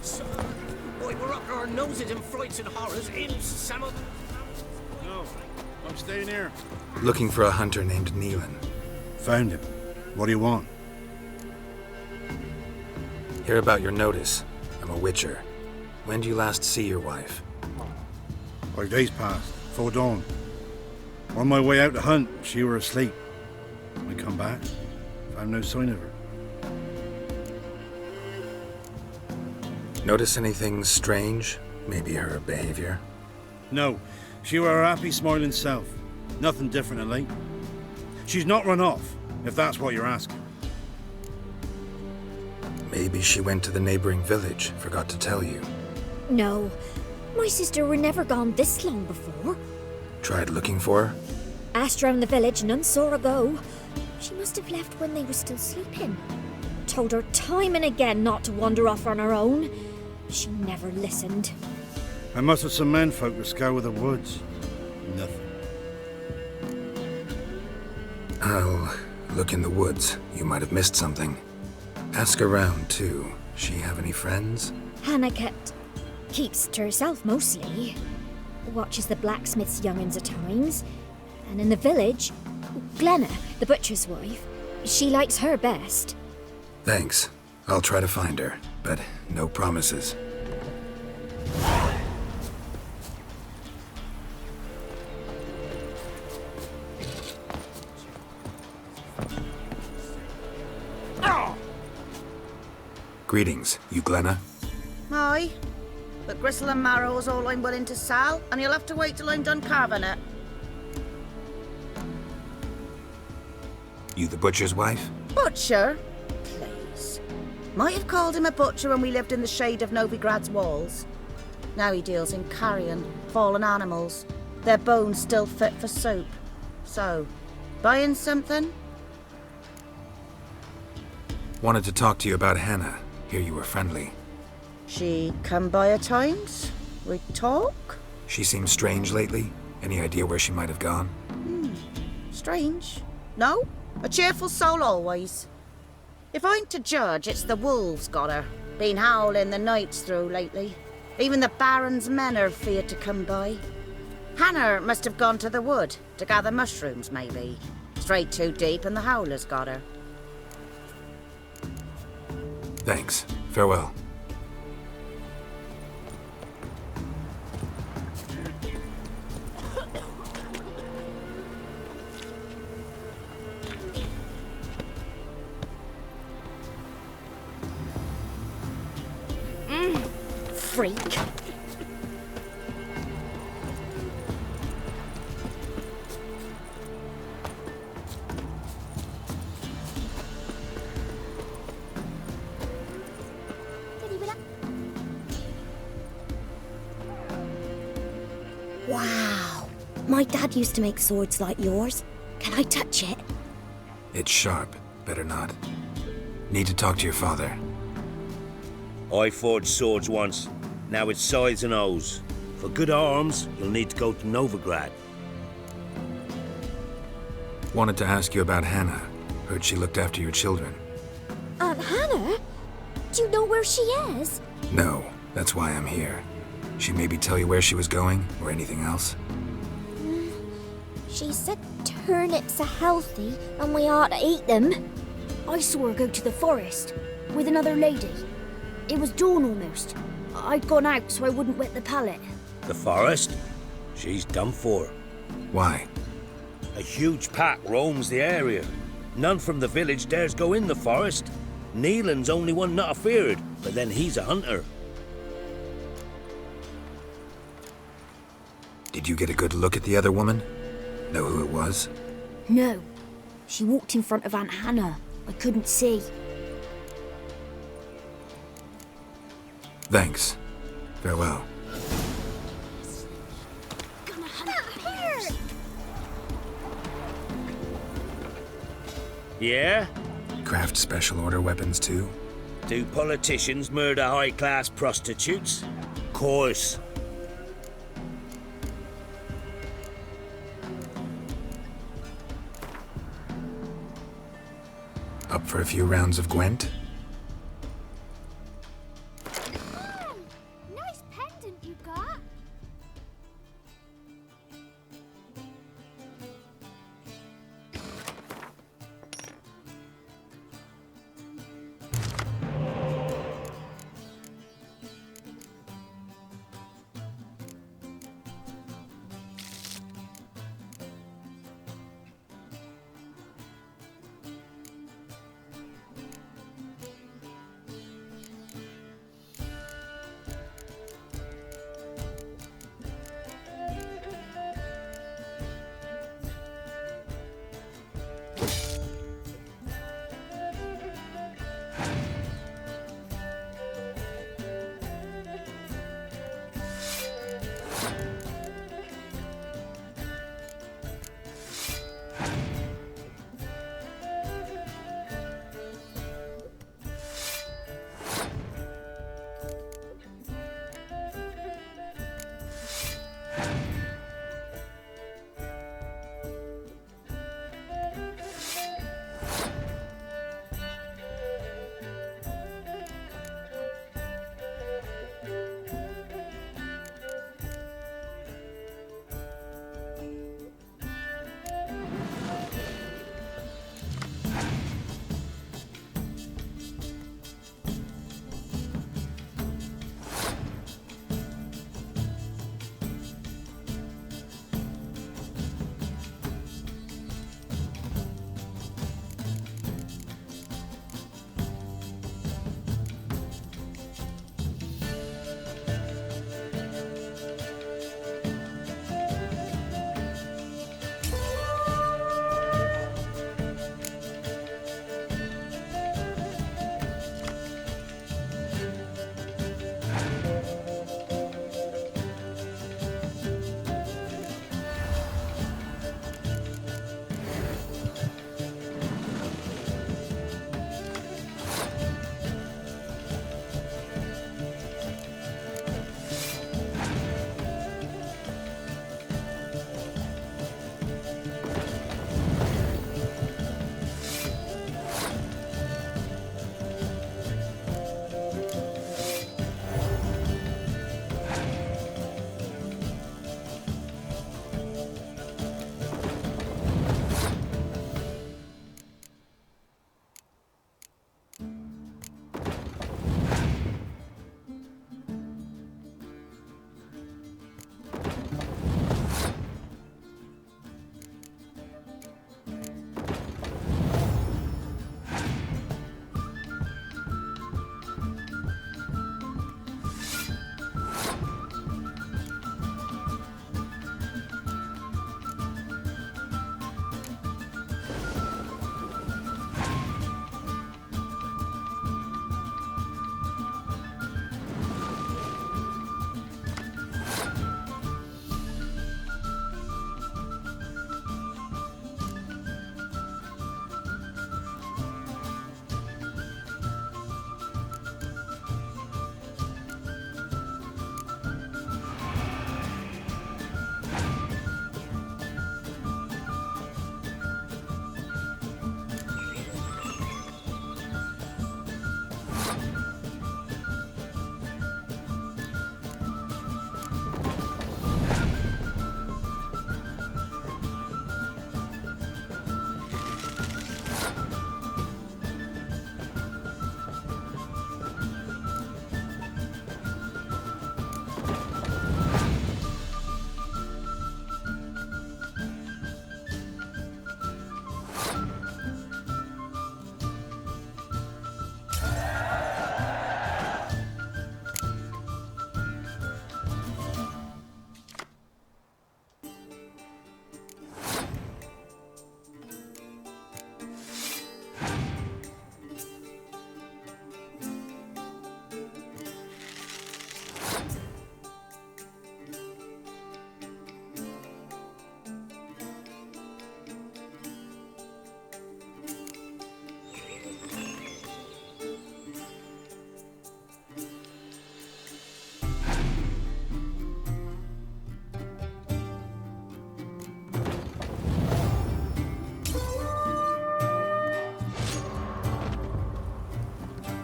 Sir, boy, we're up to our noses in frights and horrors. Imps, some of them. No, I'm staying here. Looking for a hunter named Neelan. Found him. What do you want? Hear about your notice. I'm a witcher. When did you last see your wife? 5 days passed, before dawn. On my way out to hunt, she were asleep. I come back, found no sign of her. Notice anything strange? Maybe her behavior? No, she were her happy, smiling self. Nothing different of late. She's not run off, if that's what you're asking. Maybe she went to the neighboring village, forgot to tell you. No, my sister were never gone this long before. Tried looking for her? Asked round the village, none saw her go. She must have left when they were still sleeping. Told her time and again not to wander off on her own. She never listened. I must have some menfolk to scour the woods. Nothing. I'll look in the woods. You might have missed something. Ask around, too. She have any friends? Hannah keeps to herself mostly. Watches the blacksmith's young'uns at times. And in the village, Glenna, the butcher's wife, she likes her best. Thanks. I'll try to find her, but no promises. Greetings, you Glenna? Aye, but gristle and marrow is all I'm willing to sell, and you'll have to wait till I'm done carving it. You the butcher's wife? Butcher? Please. Might have called him a butcher when we lived in the shade of Novigrad's walls. Now he deals in carrion, fallen animals, their bones still fit for soup. So, buying something? Wanted to talk to you about Hannah. Hear you were friendly. She come by at times? We talk? She seems strange lately. Any idea where she might have gone? Strange. No? A cheerful soul always. If I'm to judge, it's the wolves got her. Been howling the nights through lately. Even the Baron's men are feared to come by. Hannah must have gone to the wood to gather mushrooms, maybe. Strayed too deep and the howlers got her. Thanks. Farewell. Freak. Wow. My dad used to make swords like yours. Can I touch it? It's sharp. Better not. Need to talk to your father. I forged swords once. Now it's scythes and hoes. For good arms, you'll need to go to Novigrad. Wanted to ask you about Hannah. Heard she looked after your children. Aunt Hannah? Do you know where she is? No, that's why I'm here. She maybe tell you where she was going, or anything else? She said turnips are healthy and we ought to eat them. I saw her go to the forest with another lady. It was dawn almost. I'd gone out so I wouldn't wet the pallet. The forest? She's done for. Why? A huge pack roams the area. None from the village dares go in the forest. Neelan's only one not afeared, but then he's a hunter. Did you get a good look at the other woman? Know who it was? No. She walked in front of Aunt Hannah. I couldn't see. Thanks. Farewell. Yeah? Craft special order weapons too? Do politicians murder high-class prostitutes? Course. for a few rounds of Gwent? Nice pendant you got.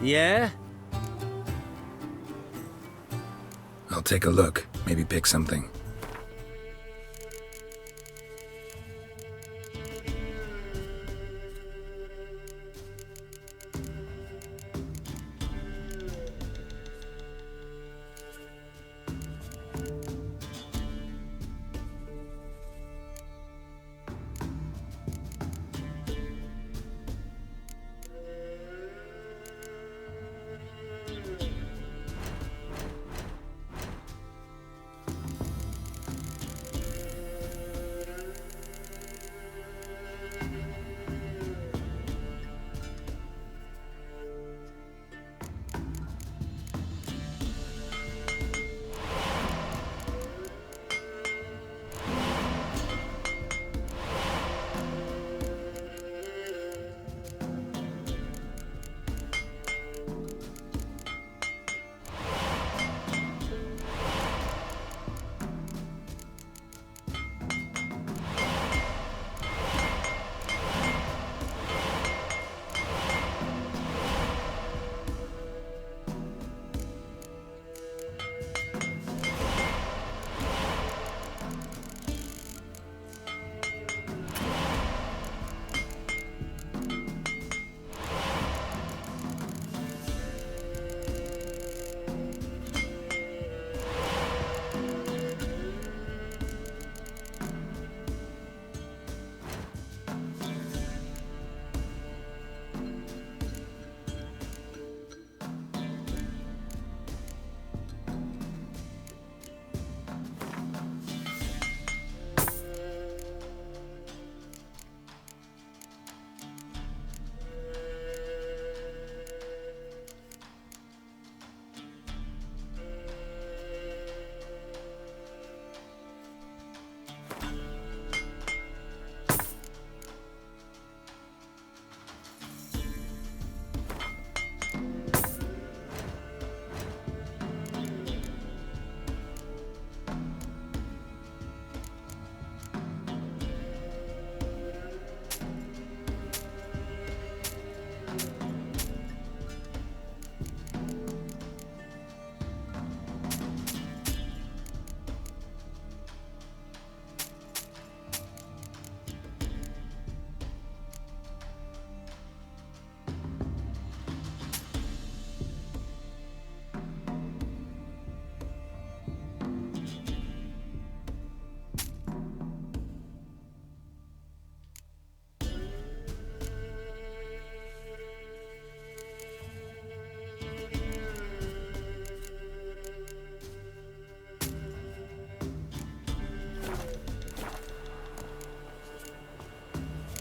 Yeah? I'll take a look. Maybe pick something.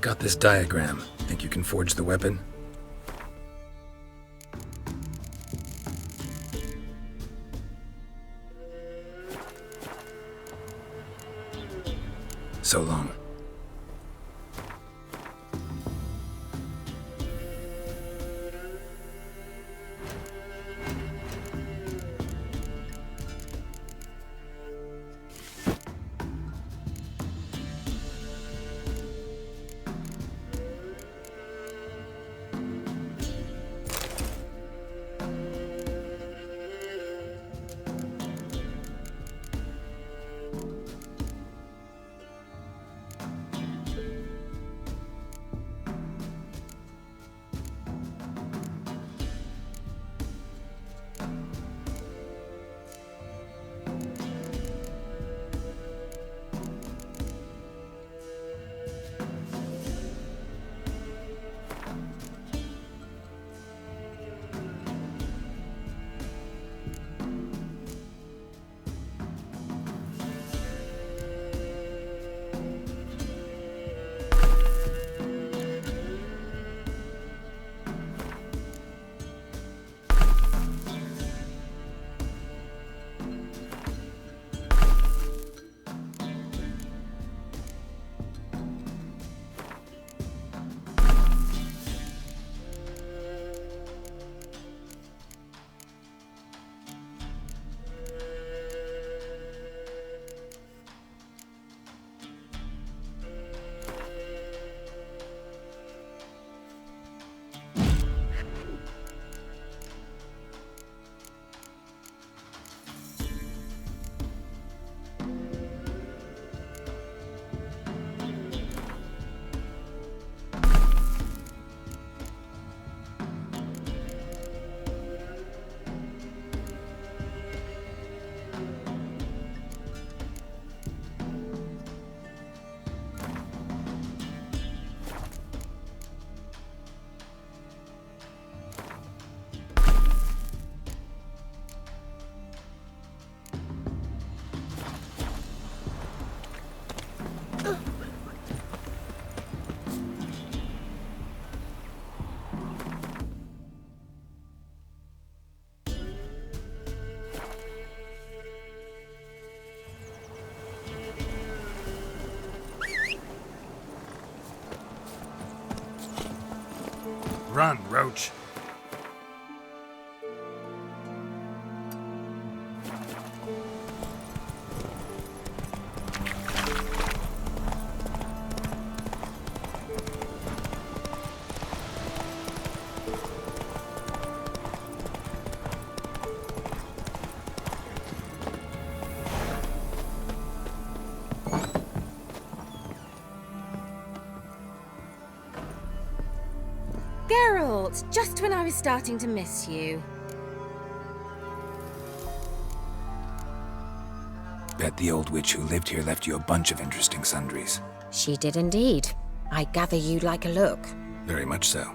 Got this diagram. Think you can forge the weapon? So long. Run, Roach. Geralt, just when I was starting to miss you. Bet the old witch who lived here left you a bunch of interesting sundries. She did indeed. I gather you'd like a look. Very much so.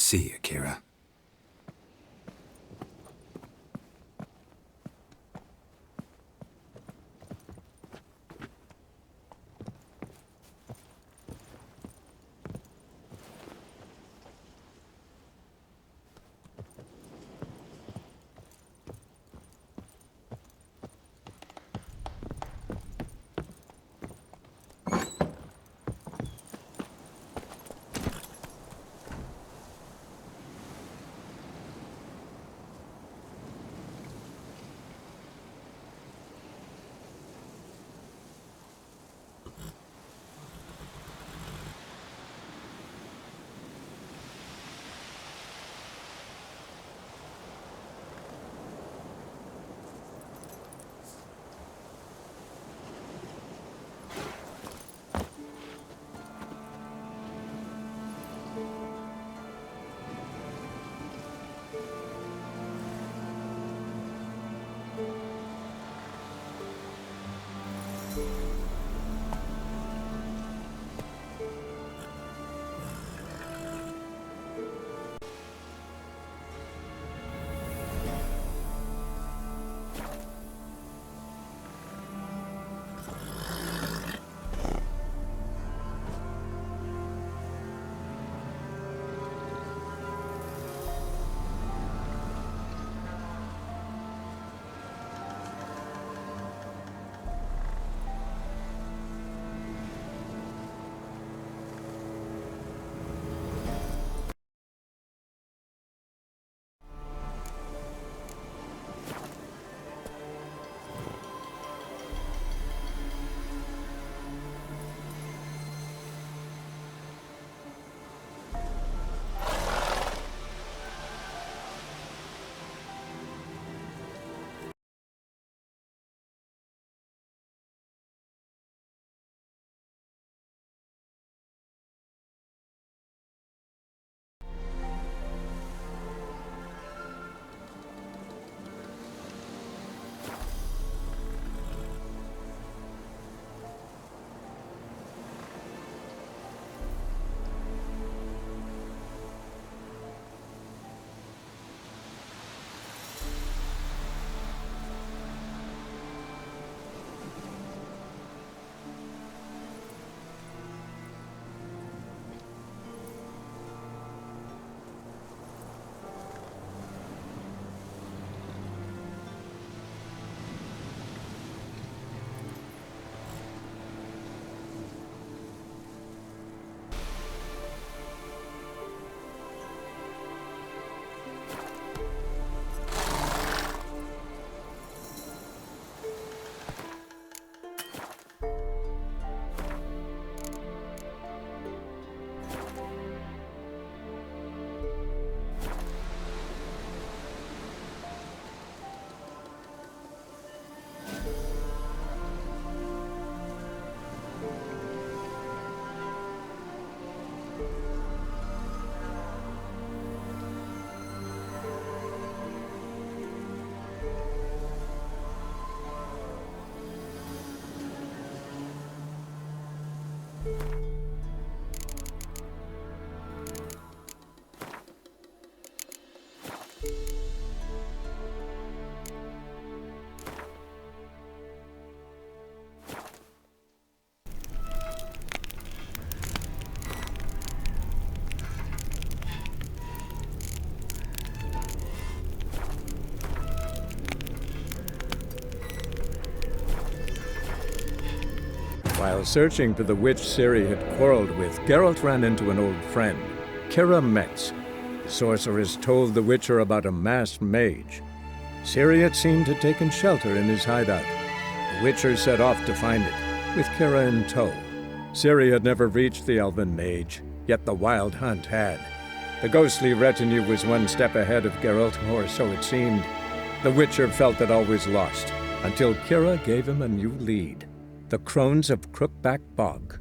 see, Akira. While searching for the witch Ciri had quarreled with, Geralt ran into an old friend, Kira Metz. The sorceress told the Witcher about a masked mage. Ciri had seemed to have taken shelter in his hideout. The Witcher set off to find it, with Kira in tow. Ciri had never reached the elven mage, yet the wild hunt had. The ghostly retinue was one step ahead of Geralt, or so it seemed. The Witcher felt that all was lost, until Kira gave him a new lead. The Crones of Crookback Bog.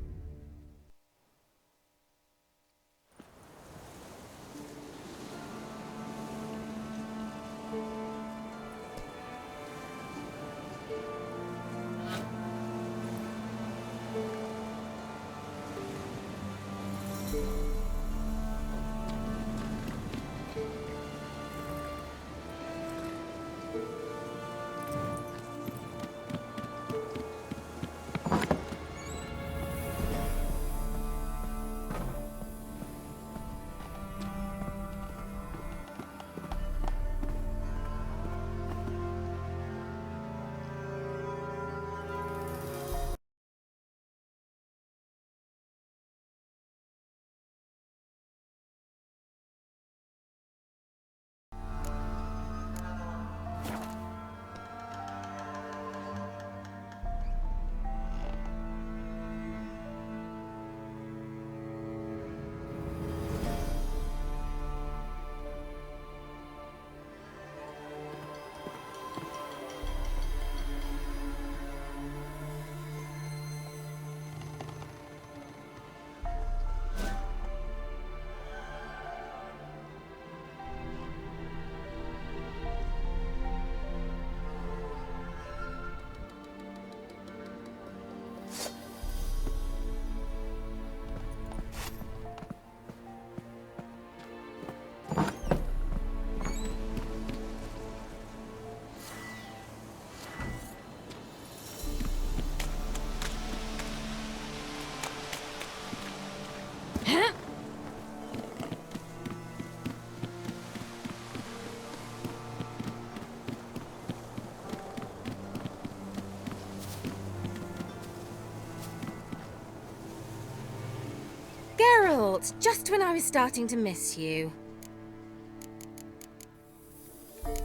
Geralt, just when I was starting to miss you.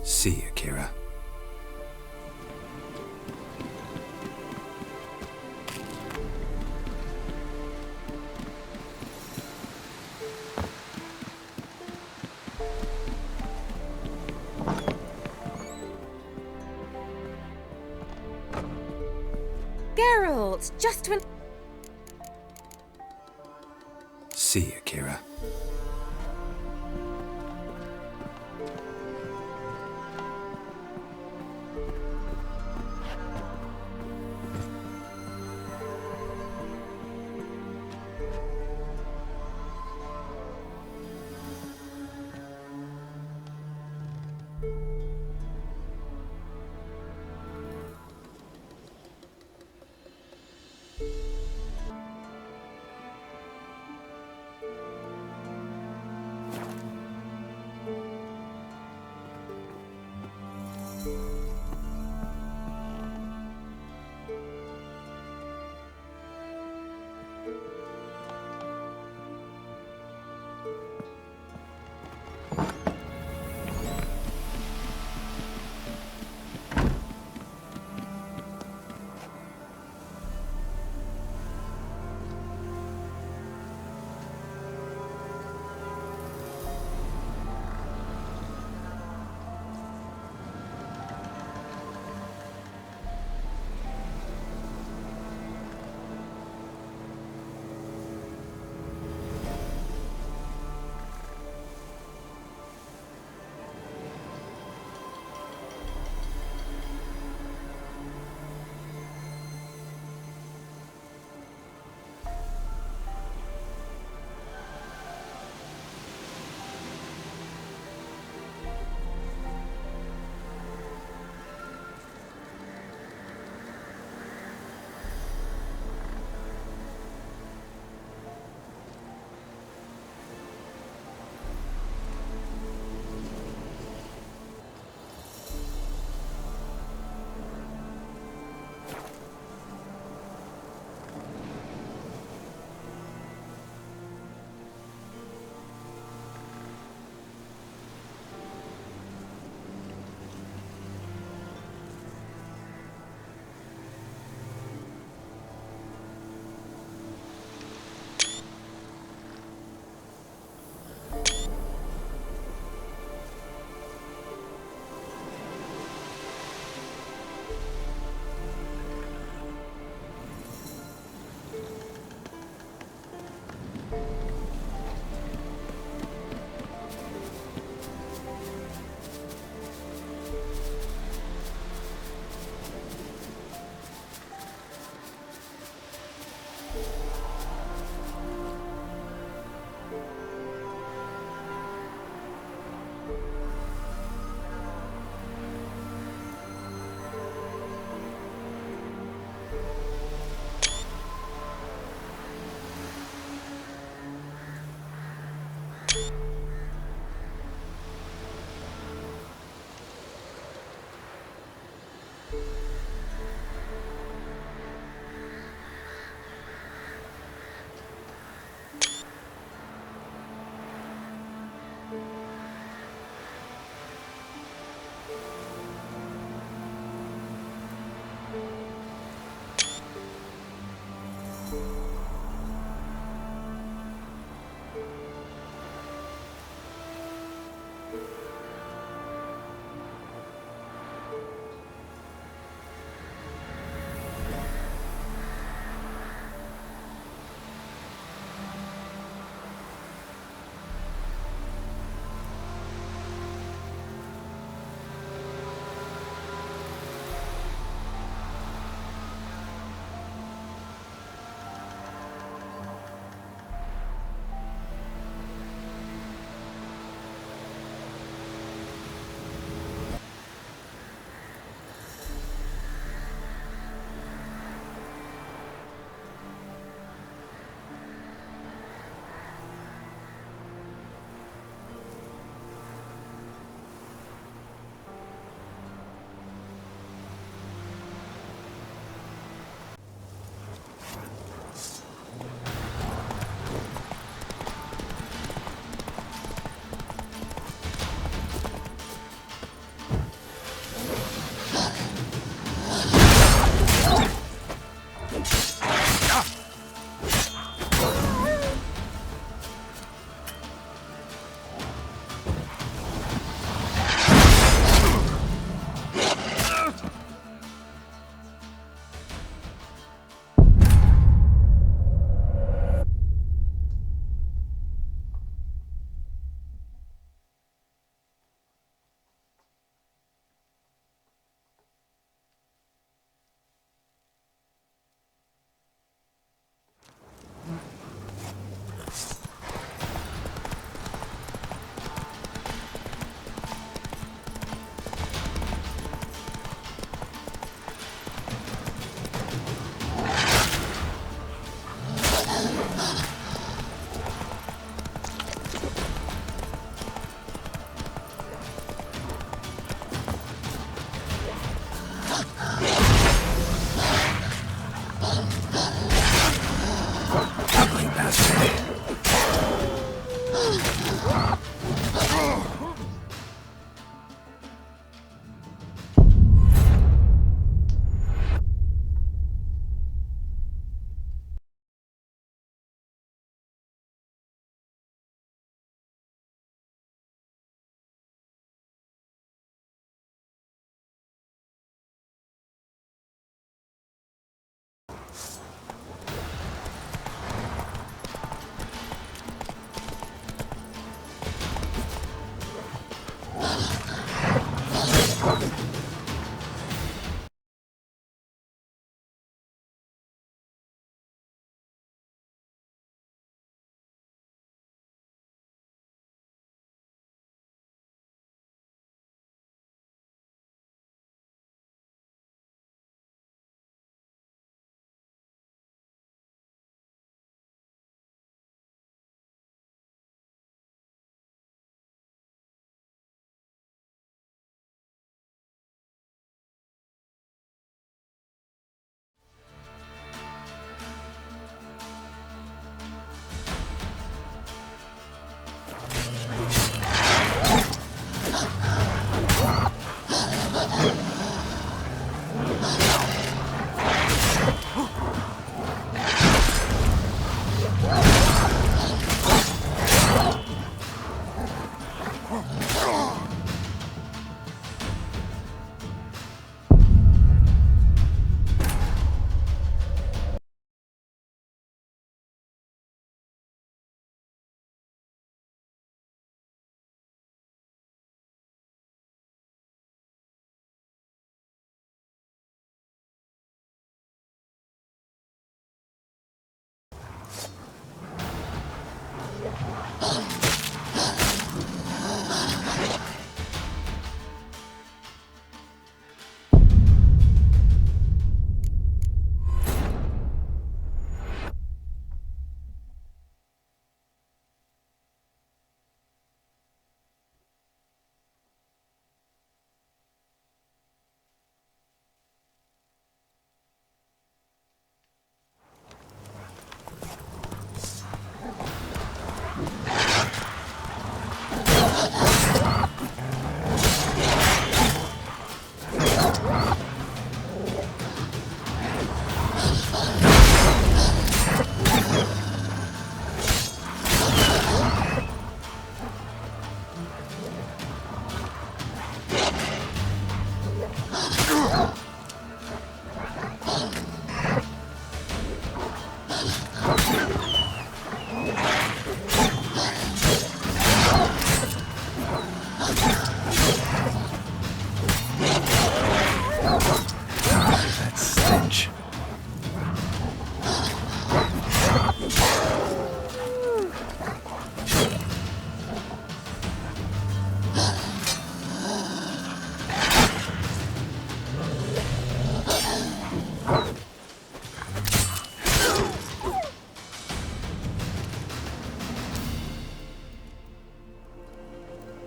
See you, Kira. Geralt, just when... See you, Kira.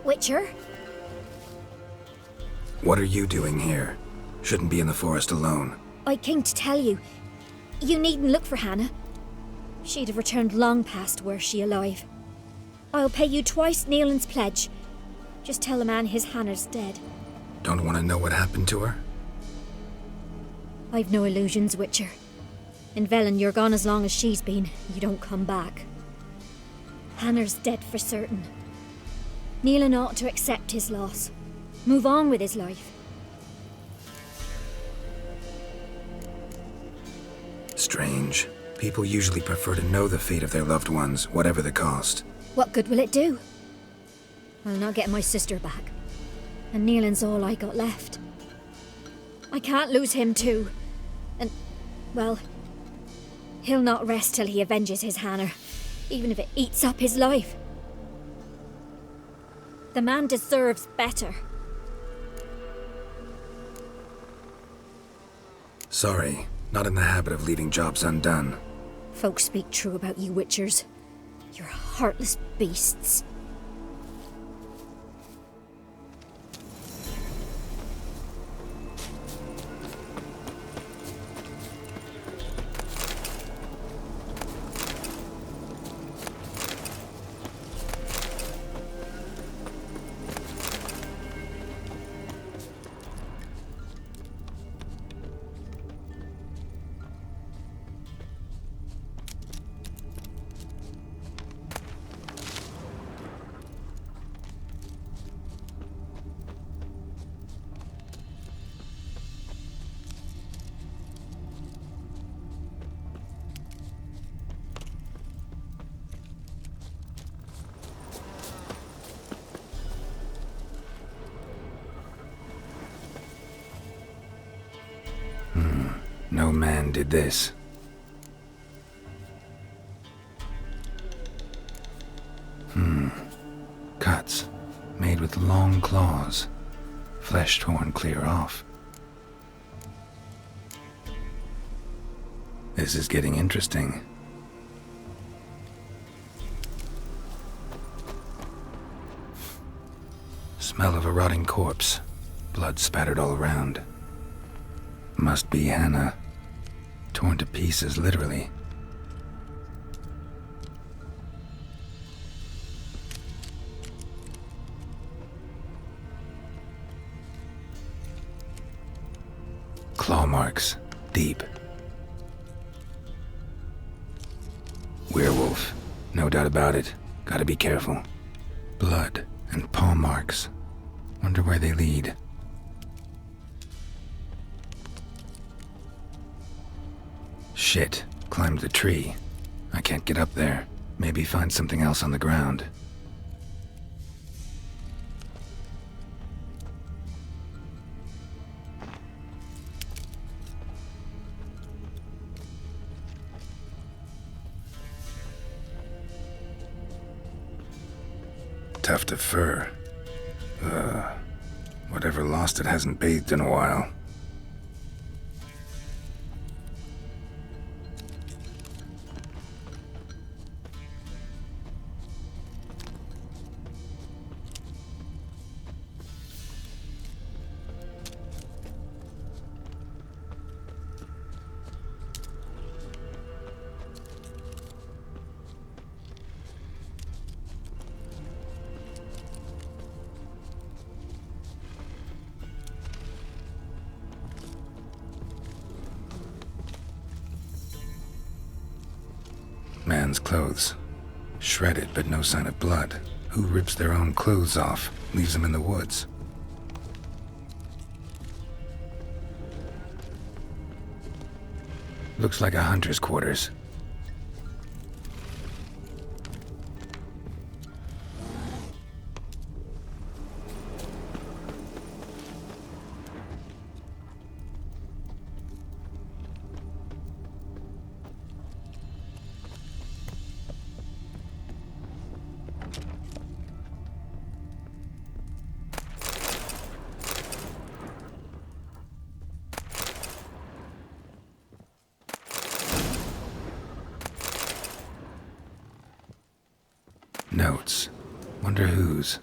Witcher? What are you doing here? Shouldn't be in the forest alone. I came to tell you. You needn't look for Hannah. She'd have returned long past were she alive. I'll pay you twice Neelan's pledge. Just tell the man his Hannah's dead. Don't want to know what happened to her? I've no illusions, Witcher. In Velen, you're gone as long as she's been. You don't come back. Hannah's dead for certain. Neelan ought to accept his loss. Move on with his life. Strange. People usually prefer to know the fate of their loved ones, whatever the cost. What good will it do? I'll not get my sister back. And Neelan's all I got left. I can't lose him too. And, well, he'll not rest till he avenges his Hannah, even if it eats up his life. The man deserves better. Sorry, not in the habit of leaving jobs undone. Folks speak true about you Witchers. You're heartless beasts. No man did this. Cuts, made with long claws. Flesh torn clear off. This is getting interesting. Smell of a rotting corpse. Blood spattered all around. Must be Hannah. Torn to pieces, literally. Claw marks. Deep. Werewolf. No doubt about it. Gotta be careful. Blood and paw marks. Wonder where they lead. Shit. Climbed the tree. I can't get up there. Maybe find something else on the ground. Tuft of fur. Whatever lost it hasn't bathed in a while. Man's clothes. Shredded, but no sign of blood. Who rips their own clothes off, leaves them in the woods? Looks like a hunter's quarters. Notes. Wonder whose.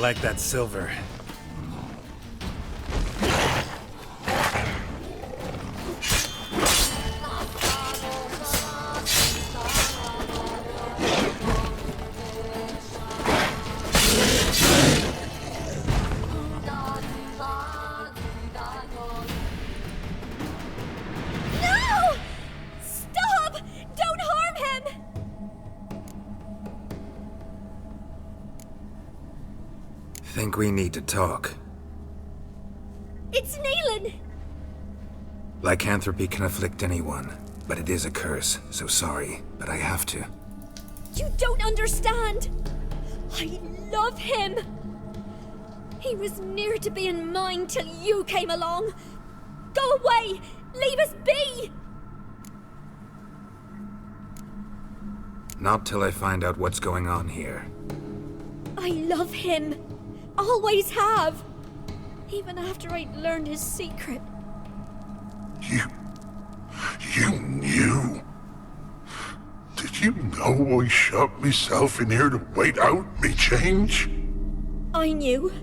like that silver. No! Stop! Don't harm him! Think we need to talk. It's Neelan! Lycanthropy can afflict anyone, but it is a curse, so sorry, but I have to. You don't understand! I love him! He was near to being mine till you came along! Go away! Leave us be! Not till I find out what's going on here. I love him! Always have! Even after I'd learned his secret. You knew? Did you know I shut myself in here to wait out me change? I knew,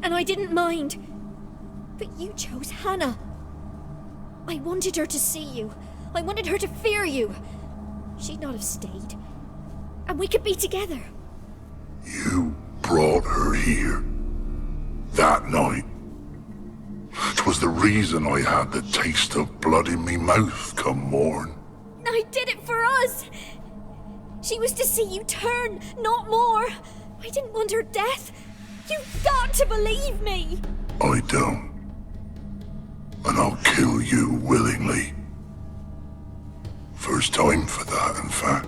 and I didn't mind. But you chose Hannah. I wanted her to see you. I wanted her to fear you. She'd not have stayed. And we could be together. You brought her here. That night. 'Twas the reason I had the taste of blood in me mouth come morn. I did it for us. She was to see you turn, not more. I didn't want her death. You've got to believe me. I don't. And I'll kill you willingly. First time for that, in fact.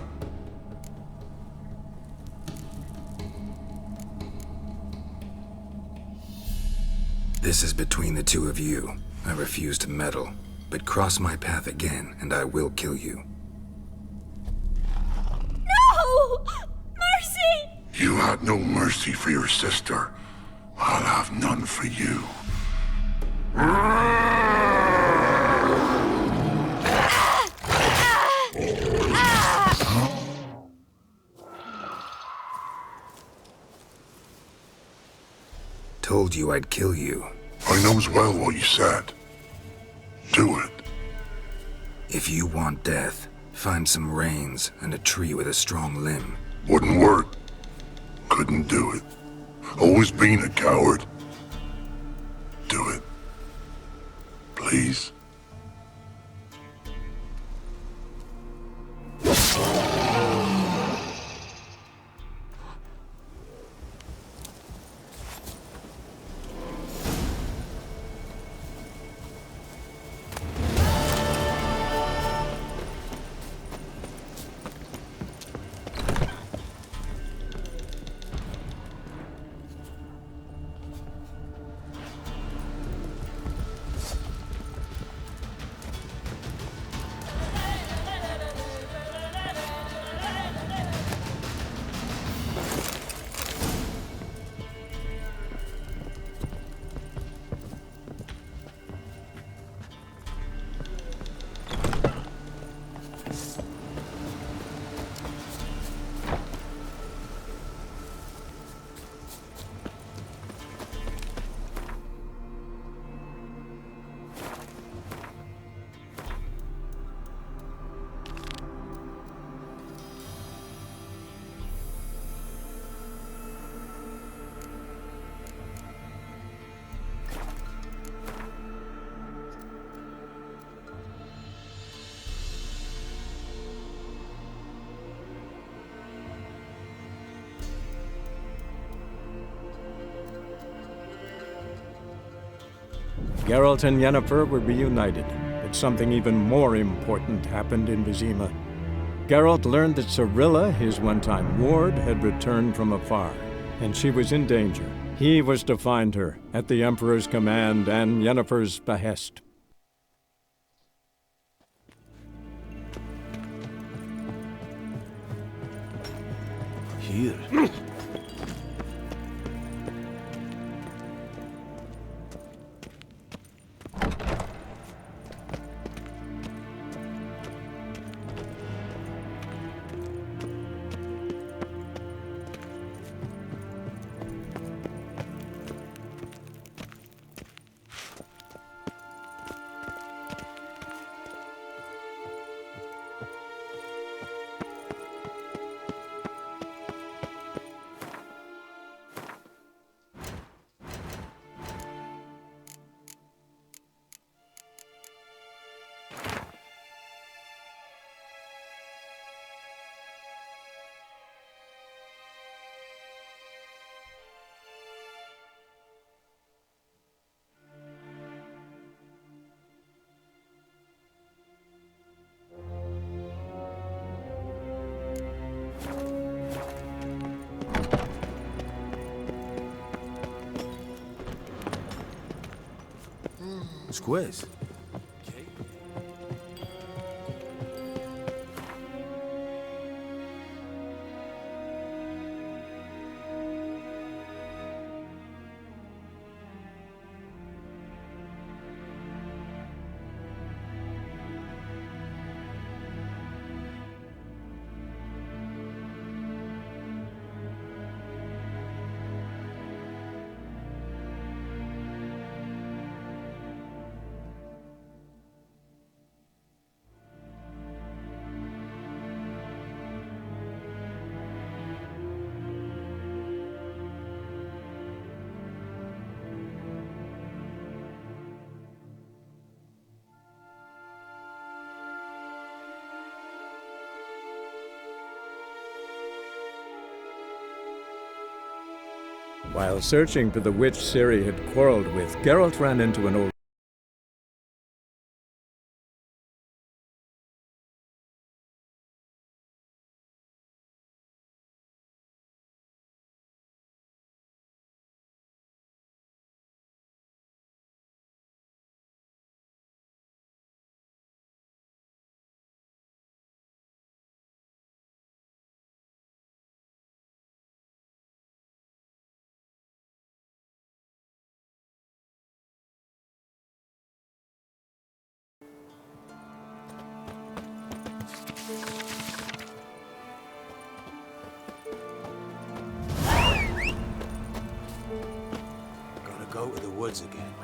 This is between the two of you. I refuse to meddle, but cross my path again, and I will kill you. No! Mercy! You had no mercy for your sister. I'll have none for you. Told you I'd kill you. I knows well what you said. Do it. If you want death, find some reins and a tree with a strong limb. Wouldn't work. Couldn't do it. Always been a coward. Do it. Please. Geralt and Yennefer were reunited, but something even more important happened in Vizima. Geralt learned that Cirilla, his one-time ward, had returned from afar, and she was in danger. He was to find her, at the Emperor's command and Yennefer's behest. Here. Squiz. While searching for the witch Ciri had quarreled with, Geralt ran into an old... Gotta go to the woods again.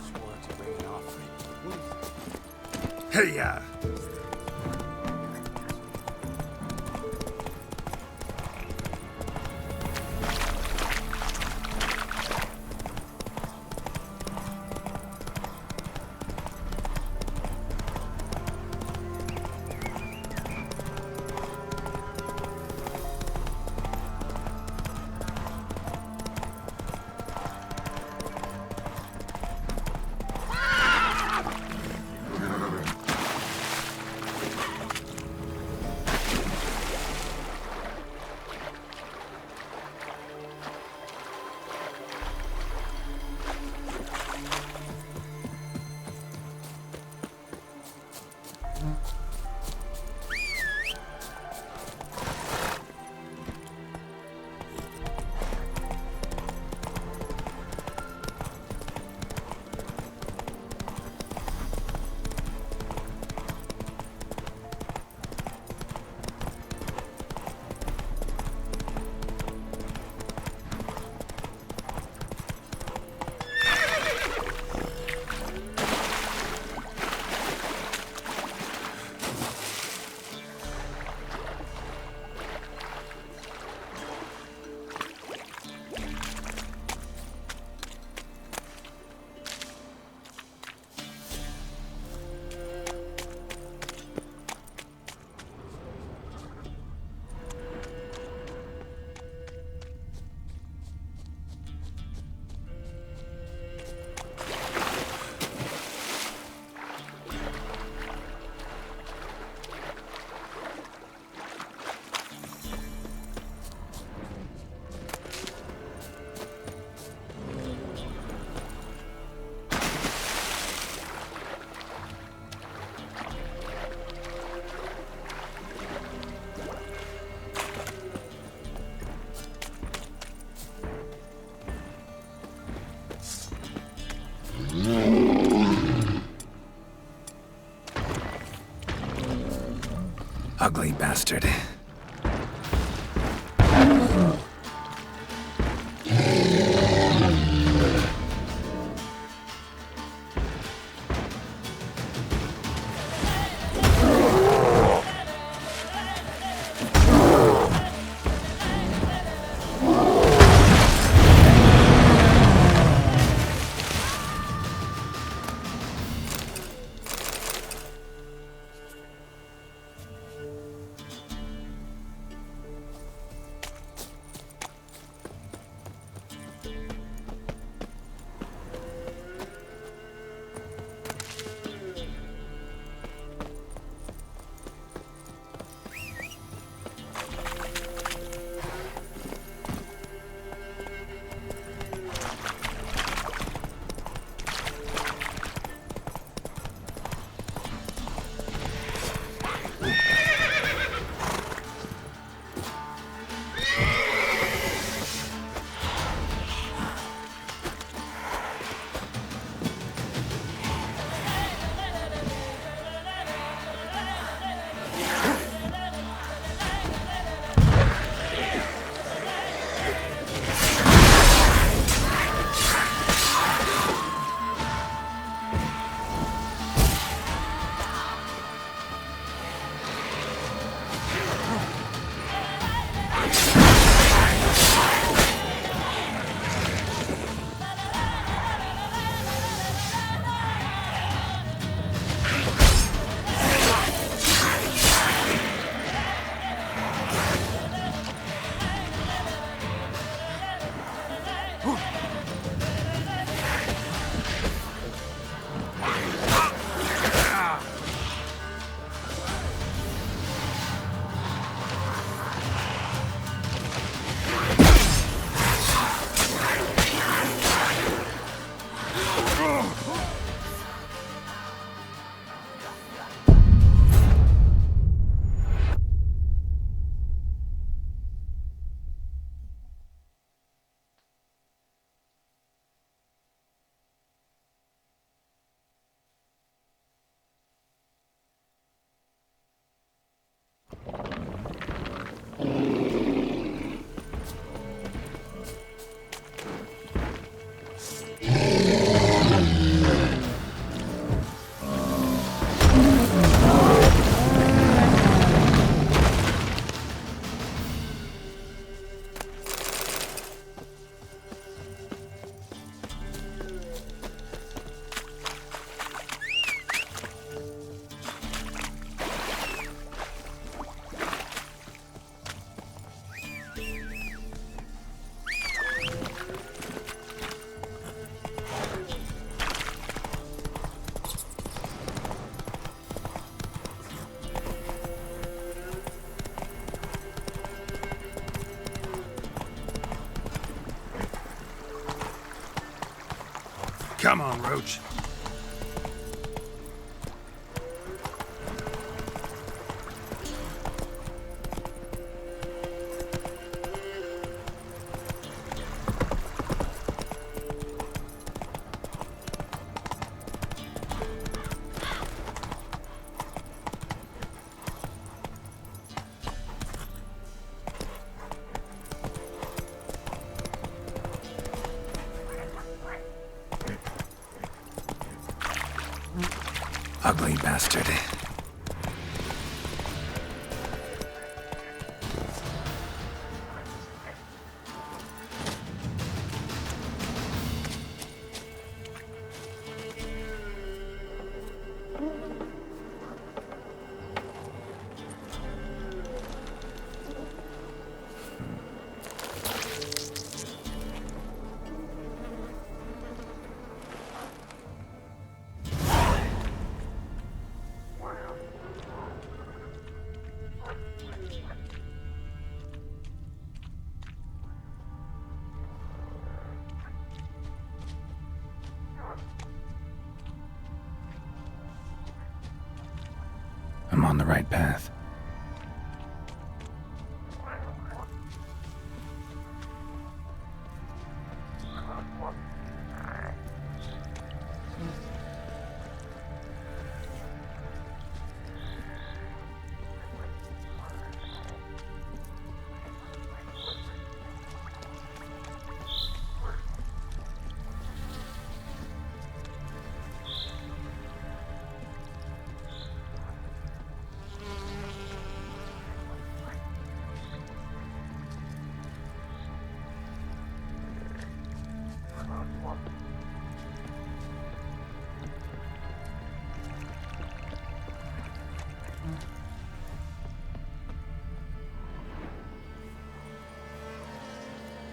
Swore to bring an offering. Hey-ya! Ugly bastard. Come on, Roach. Ugly bastard. I'm on the right path.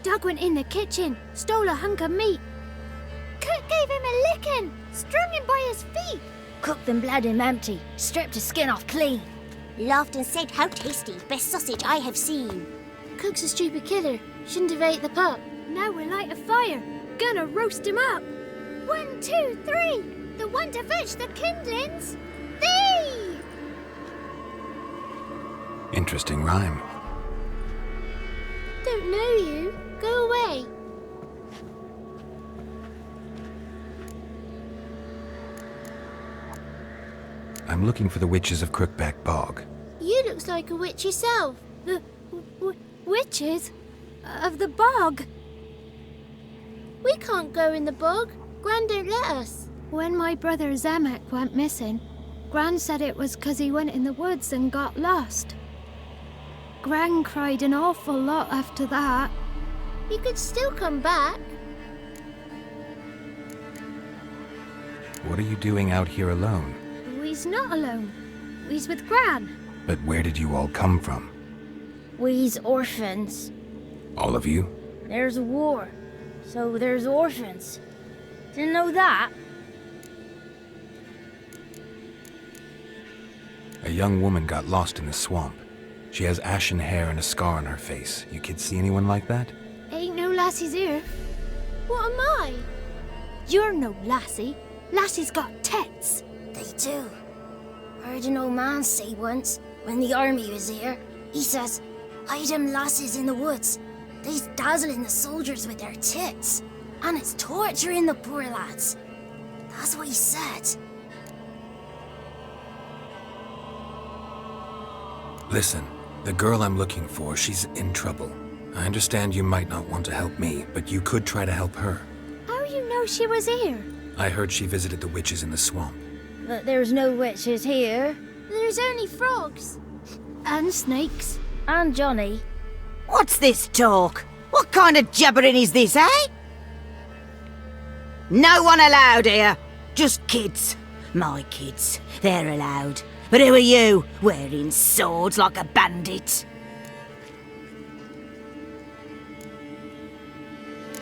Doug went in the kitchen, stole a hunk of meat. Cook gave him a licking, strung him by his feet. Cooked and bled him empty, stripped his skin off clean. Laughed and said, "How tasty, best sausage I have seen." Cook's a stupid killer, shouldn't have ate the pup. Now we'll light a fire, gonna roast him up. 1, 2, 3, the one to fetch the kindlings, thee! Interesting rhyme. Don't know you, go away. I'm looking for the witches of Crookback Bog. You looks like a witch yourself. The witches of the bog. We can't go in the bog. Gran don't let us. When my brother Zemek went missing, Gran said it was 'cause he went in the woods and got lost. Gran cried an awful lot after that. He could still come back. What are you doing out here alone? We's not alone. We's with Gran. But where did you all come from? We's orphans. All of you? There's a war, so there's orphans. Didn't know that? A young woman got lost in the swamp. She has ashen hair and a scar on her face. You kids see anyone like that? Ain't no lassies here. What am I? You're no lassie. Lassies got tits. They do. Heard an old man say once, when the army was here, he says, hide them lasses in the woods. They's dazzling the soldiers with their tits. And it's torturing the poor lads. That's what he said. Listen, the girl I'm looking for, she's in trouble. I understand you might not want to help me, but you could try to help her. How you know she was here? I heard she visited the witches in the swamp. But there's no witches here. There's only frogs. And snakes. And Johnny. What's this talk? What kind of jabbering is this, eh? No one allowed here. Just kids. My kids. They're allowed. But who are you, wearing swords like a bandit?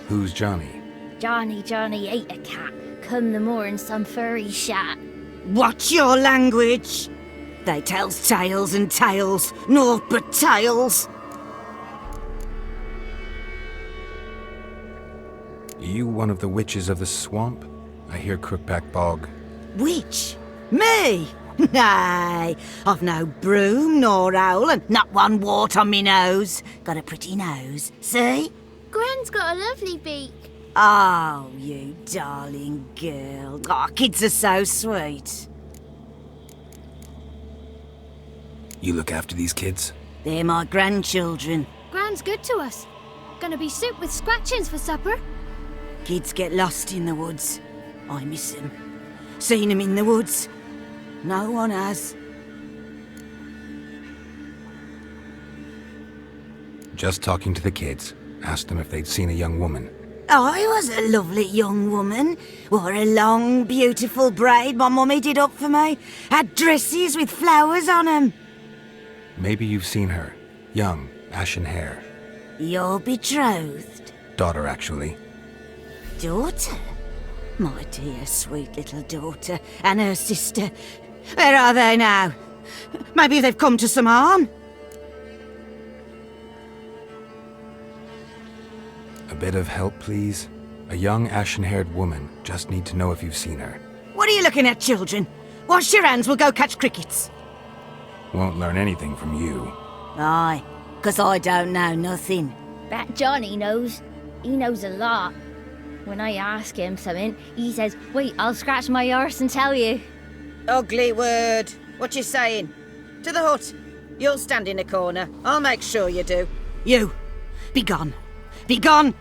Who's Johnny? Johnny ate a cat. Come the more in some furry shat. Watch your language. They tells tales and tales, naught but tales. You one of the witches of the swamp? I hear Crookback Bog. Witch? Me? Nay, I've no broom nor owl and not one wart on me nose. Got a pretty nose, see? Gwen's got a lovely beak. Oh, you darling girl. Oh, kids are so sweet. You look after these kids? They're my grandchildren. Gran's good to us. Gonna be soup with scratchings for supper. Kids get lost in the woods. I miss them. Seen them in the woods. No one has. Just talking to the kids. Asked them if they'd seen a young woman. I was a lovely young woman. Wore a long, beautiful braid my mummy did up for me. Had dresses with flowers on 'em. Maybe you've seen her. Young, ashen hair. You're betrothed? Daughter, actually. Daughter? My dear, sweet little daughter. And her sister. Where are they now? Maybe they've come to some harm? A bit of help, please? A young, ashen-haired woman. Just need to know if you've seen her. What are you looking at, children? Wash your hands, we'll go catch crickets. Won't learn anything from you. Aye, 'cause I don't know nothing. That Johnny knows. He knows a lot. When I ask him something, he says, wait, I'll scratch my arse and tell you. Ugly word. What you saying? To the hut. You'll stand in a corner. I'll make sure you do. You, be gone. Be gone,